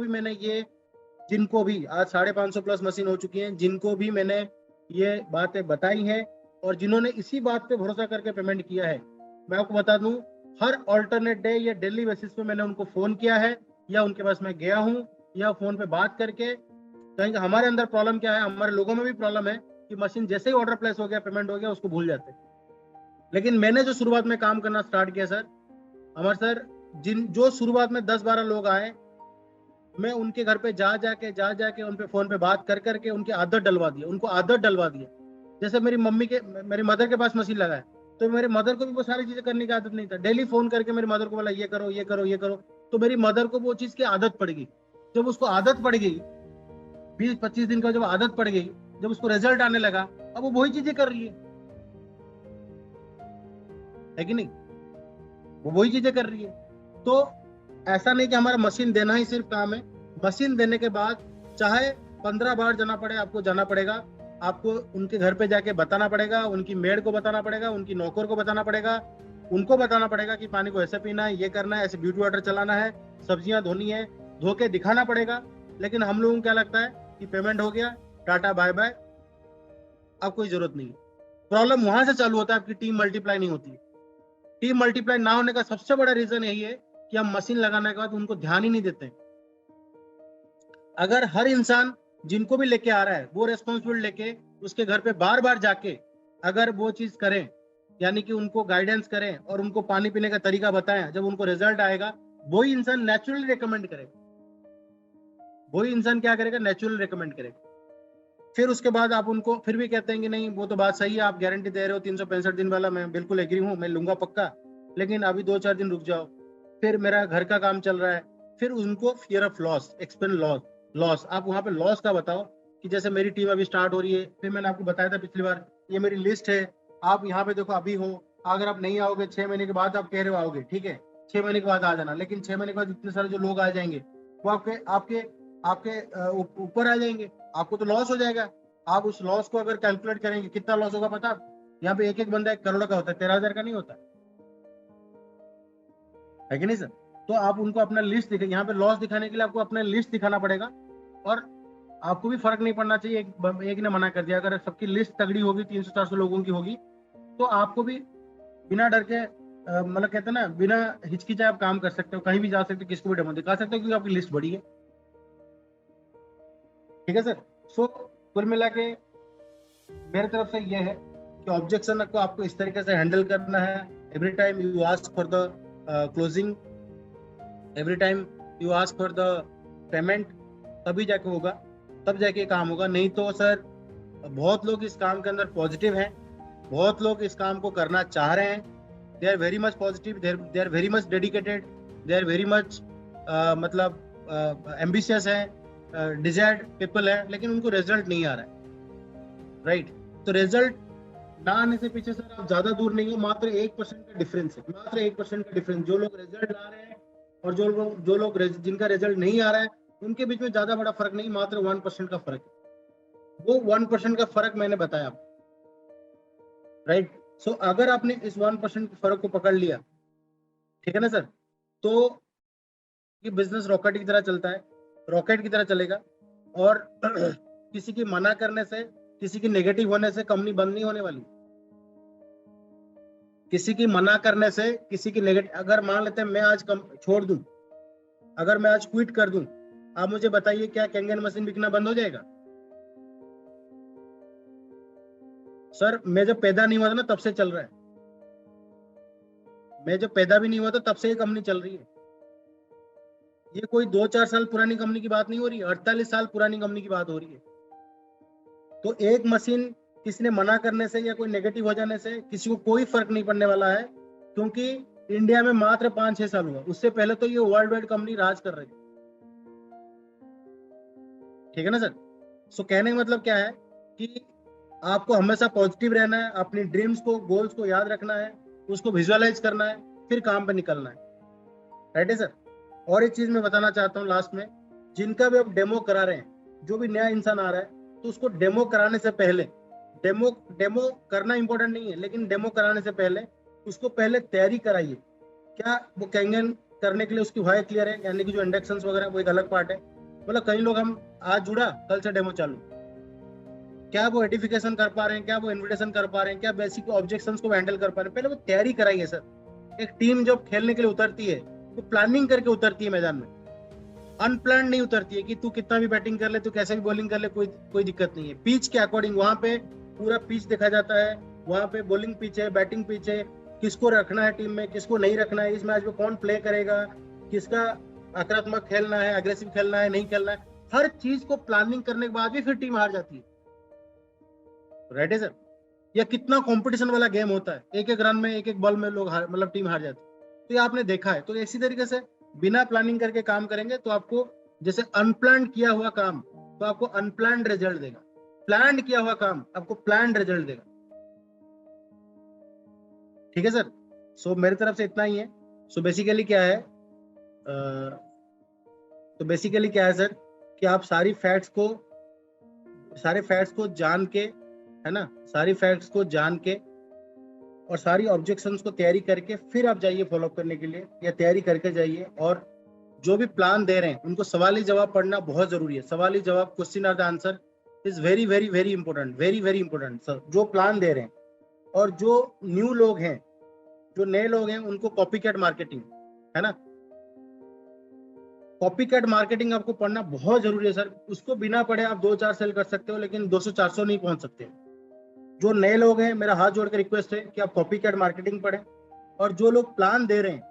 भी आज 550 प्लस मशीन हो चुकी हैं, जिनको भी मैंने ये बातें बताई हैं और जिन्होंने इसी बात पे भरोसा करके पेमेंट किया है, मैं आपको बता दूं, हर ऑल्टरनेट डे या डेली बेसिस पे मैंने उनको फोन किया है, या उनके पास मैं गया हूँ, या फोन पे बात करके। कहेंगे हमारे अंदर प्रॉब्लम क्या है, हमारे लोगों में भी प्रॉब्लम है कि मशीन जैसे ही ऑर्डर प्लेस हो गया, पेमेंट हो गया, उसको भूल जाते हैं। लेकिन मैंने जो शुरुआत में काम करना स्टार्ट किया सर, हमारे सर जो शुरुआत में 10-12 लोग आए, मैं उनके घर पे जा जाके उन पे फोन पे बात कर करके उनकी आदत डलवा दी, उनको आदत डलवा दी। जैसे मेरी मदर के पास मशीन लगा है, तो मेरी मदर को भी वो सारी चीजें करने की आदत नहीं था। डेली फोन करके मेरी मदर को बोला ये करो ये करो ये करो, तो मेरी मदर को वो चीज की आदत पड़ गई। जब उसको आदत पड़ गई, 20-25 दिन का जब आदत पड़ गई, जब उसको रिजल्ट आने लगा, अब वो वही चीजें कर रही है कि नहीं? वो वही चीजें कर रही है। तो ऐसा नहीं कि हमारा मशीन देना ही सिर्फ काम है। मशीन देने के बाद चाहे 15 बार जाना पड़े, आपको जाना पड़ेगा, आपको उनके घर पे जाके बताना पड़ेगा, उनकी मेड को बताना पड़ेगा, उनकी नौकर को बताना पड़ेगा, उनको बताना पड़ेगा कि पानी को ऐसे पीना है, ये करना है, ऐसे ब्यूटी वाटर चलाना है, सब्जियां धोनी है, धो के दिखाना पड़ेगा। लेकिन हम लोगों को क्या लगता है कि पेमेंट हो गया, टाटा बाय बाय, अब कोई जरूरत नहीं। प्रॉब्लम वहां से चालू होता है, आपकी टीम मल्टीप्लाई नहीं होती। टीम मल्टीप्लाई ना होने का सबसे बड़ा रीजन यही है कि हम मशीन लगाने के बाद उनको ध्यान ही नहीं देते। अगर हर इंसान जिनको भी लेके आ रहा है वो रेस्पॉन्सिबिलिटी लेके उसके घर पे बार बार जाके अगर वो चीज करें, यानी कि उनको गाइडेंस करें और उनको पानी पीने का तरीका बताएं, जब उनको रिजल्ट आएगा, वही इंसान नेचुरली रिकमेंड करेगा। वही इंसान क्या करेगा? नेचुरल रिकमेंड करेगा। फिर उसके बाद आप उनको फिर भी कहते हैं कि नहीं वो तो बात सही है, आप गारंटी दे रहे हो 365 दिन वाला, मैं बिल्कुल एग्री हूँ, मैं लूंगा पक्का, लेकिन अभी 2-4 दिन रुक जाओ, फिर मेरा घर का काम चल रहा है। फिर उनको fear of loss, expense loss, आप वहां पे लॉस का बताओ कि जैसे मेरी टीम अभी स्टार्ट हो रही है, फिर मैंने आपको बताया था पिछली बार, ये मेरी लिस्ट है, आप यहाँ पे देखो अभी हो, अगर आप नहीं आओगे 6 महीने के बाद, आप कह रहे हो आओगे, ठीक है, 6 महीने के बाद आ जाना, लेकिन 6 महीने के बाद इतने सारे जो लोग आ जाएंगे वो आपके आपके आपके ऊपर आ जाएंगे, आपको तो लॉस हो जाएगा। आप उस लॉस को अगर कैलकुलेट करेंगे, कितना लॉस होगा पता? यहाँ पे एक बंदा 1 करोड़ का होता है, 13,000 का नहीं होता है कि नहीं सर? तो आप उनको अपना लिस्ट दिखाए, यहाँ पे लॉस दिखाने के लिए आपको अपना लिस्ट दिखाना पड़ेगा। और आपको भी फर्क नहीं पड़ना चाहिए, एक ने मना कर दिया, अगर सबकी लिस्ट तगड़ी होगी, 300-400 लोगों की होगी, तो आपको भी बिना डर के मतलब कहते हैं ना, बिना हिचकिचाए आप काम कर सकते हो, कहीं भी जा सकते हो, किसको भी डेमो दिखा सकते हो, क्योंकि आपकी लिस्ट बड़ी है। ठीक है सर? सो कुल मिला के मेरे तरफ से ये है कि ऑब्जेक्शन को आपको इस तरीके से हैंडल करना है। Every time you ask for the closing, every time you ask for the payment, तभी जाके होगा, तब जाके काम होगा। नहीं तो सर, बहुत लोग इस काम के अंदर पॉजिटिव हैं, बहुत लोग इस काम को करना चाह रहे हैं, they are very much positive, they are very much dedicated, they are very much मतलब एम्बिशियस है, डिजायर्ड पीपल है, लेकिन उनको रिजल्ट नहीं आ रहा है, राइट? तो रिजल्ट ना आने से पीछे सर आप ज्यादा दूर नहीं हो, मात्र 1% का डिफरेंस है, मात्र 1% का डिफरेंस। जो लोग रिजल्ट ला रहे हैं और जो लोग जिनका रिजल्ट नहीं आ रहा है उनके बीच में ज्यादा बड़ा फर्क नहीं, मात्र 1% का फर्क है। वो 1% का फर्क मैंने बताया आपको, राइट। सो अगर आपने इस 1% के फर्क को पकड़ लिया, ठीक है ना सर, तो ये बिजनेस रॉकेट की तरह चलता है, रॉकेट की तरह चलेगा। और किसी की मना करने से, किसी की नेगेटिव होने से कंपनी बंद नहीं होने वाली। किसी की मना करने से, किसी की नेगेटिव, अगर मान लेते हैं मैं आज छोड़ दूं, अगर मैं आज क्विट कर दूं, आप मुझे बताइए क्या कैंगन मशीन बिकना बंद हो जाएगा? सर मैं जब पैदा नहीं हुआ था ना तब से चल रहा है, मैं जब पैदा भी नहीं हुआ था तब से ये कंपनी चल रही है। ये कोई 2-4 साल पुरानी कंपनी की बात नहीं हो रही है, 48 साल पुरानी कंपनी की बात हो रही है। तो एक मशीन किसी ने मना करने से या कोई नेगेटिव हो जाने से किसी को कोई फर्क नहीं पड़ने वाला है, क्योंकि इंडिया में मात्र 5-6 साल हुआ, उससे पहले तो ये वर्ल्ड वाइड कंपनी राज कर रही है, ठीक है ना सर। सो कहने का मतलब क्या है कि आपको हमेशा पॉजिटिव रहना है, अपनी ड्रीम्स को, गोल्स को याद रखना है, उसको विजुअलाइज करना है, फिर काम पे निकलना है, राइट है सर। और एक चीज मैं बताना चाहता हूँ लास्ट में, जिनका भी आप डेमो करा रहे हैं, जो भी नया इंसान आ रहा है, तो उसको डेमो कराने से पहले, डेमो करना इंपॉर्टेंट नहीं है, लेकिन डेमो कराने से पहले उसको पहले तैयारी कराइए। क्या वो कैंगन करने के लिए उसकी वाई क्लियर है, यानी कि जो इंडक्शन वगैरह वो एक अलग पार्ट है। मतलब कई लोग हम आज जुड़ा कल से डेमो चालू, क्या वो एडिफिकेशन कर पा रहे हैं, क्या वो इन्विटेशन कर पा रहे हैं, क्या बेसिक ऑब्जेक्शंस को हैंडल कर पा रहे हैं, पहले वो तैयारी कराइए सर। एक टीम जब खेलने के लिए उतरती है तो प्लानिंग करके उतरती है मैदान में, अनप्लान नहीं उतरती है कि तू कितना भी बैटिंग कर ले, तू कैसे भी बॉलिंग कर ले, कोई दिक्कत नहीं है। पिच के अकॉर्डिंग वहां पे पूरा पिच देखा जाता है, वहां पे बॉलिंग पिच है, बैटिंग पिच है, किसको रखना है टीम में, किसको नहीं रखना है, इस मैच में कौन प्ले करेगा, किसका आक्रामक खेलना है, अग्रेसिव खेलना है, नहीं खेलना है, हर चीज को प्लानिंग करने के बाद भी फिर टीम हार जाती है, राइट है सर। या कितना कंपटीशन वाला गेम होता है, एक एक रन में, एक एक बॉल में लोग मतलब टीम हार जाती है, तो ये आपने देखा है। तो इसी तरीके से बिना प्लानिंग करके काम करेंगे तो आपको, जैसे अनप्लान किया हुआ काम तो आपको अनप्लान्ड रिजल्ट देगा, प्लान किया हुआ काम आपको प्लान्ड रिजल्ट देगा, ठीक है सर। सो मेरी तरफ से इतना ही है। सो बेसिकली क्या है, तो बेसिकली क्या है सर कि आप सारे फैक्ट्स को जान के, है ना, सारी फैक्ट्स को जान के और सारी ऑब्जेक्शंस को तैयारी करके फिर आप जाइए फॉलो अप करने के लिए, या तैयारी करके जाइए। और जो भी प्लान दे रहे हैं उनको सवाली जवाब पढ़ना बहुत जरूरी है। सवाली जवाब, question or the answer is very very very important, very very important sir. जो प्लान दे रहे हैं, और जो न्यू लोग हैं, जो नए लोग हैं, उनको कॉपी कैट मार्केटिंग, है ना, कॉपी कैट मार्केटिंग आपको पढ़ना बहुत जरूरी है सर। उसको बिना पढ़े आप 2-4 सेल कर सकते हो, लेकिन 200-400 नहीं पहुंच सकते। जो नए लोग हैं, मेरा हाथ जोड़ के रिक्वेस्ट है कि आप कॉपी कैट मार्केटिंग पढ़ें, और जो लोग प्लान दे रहे हैं,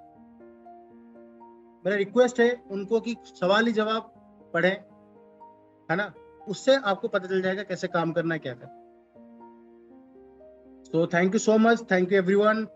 मेरा रिक्वेस्ट है उनको कि सवाली जवाब पढ़ें, है ना, उससे आपको पता चल जाएगा कैसे काम करना है, क्या करना है। So thank you so much, thank you everyone.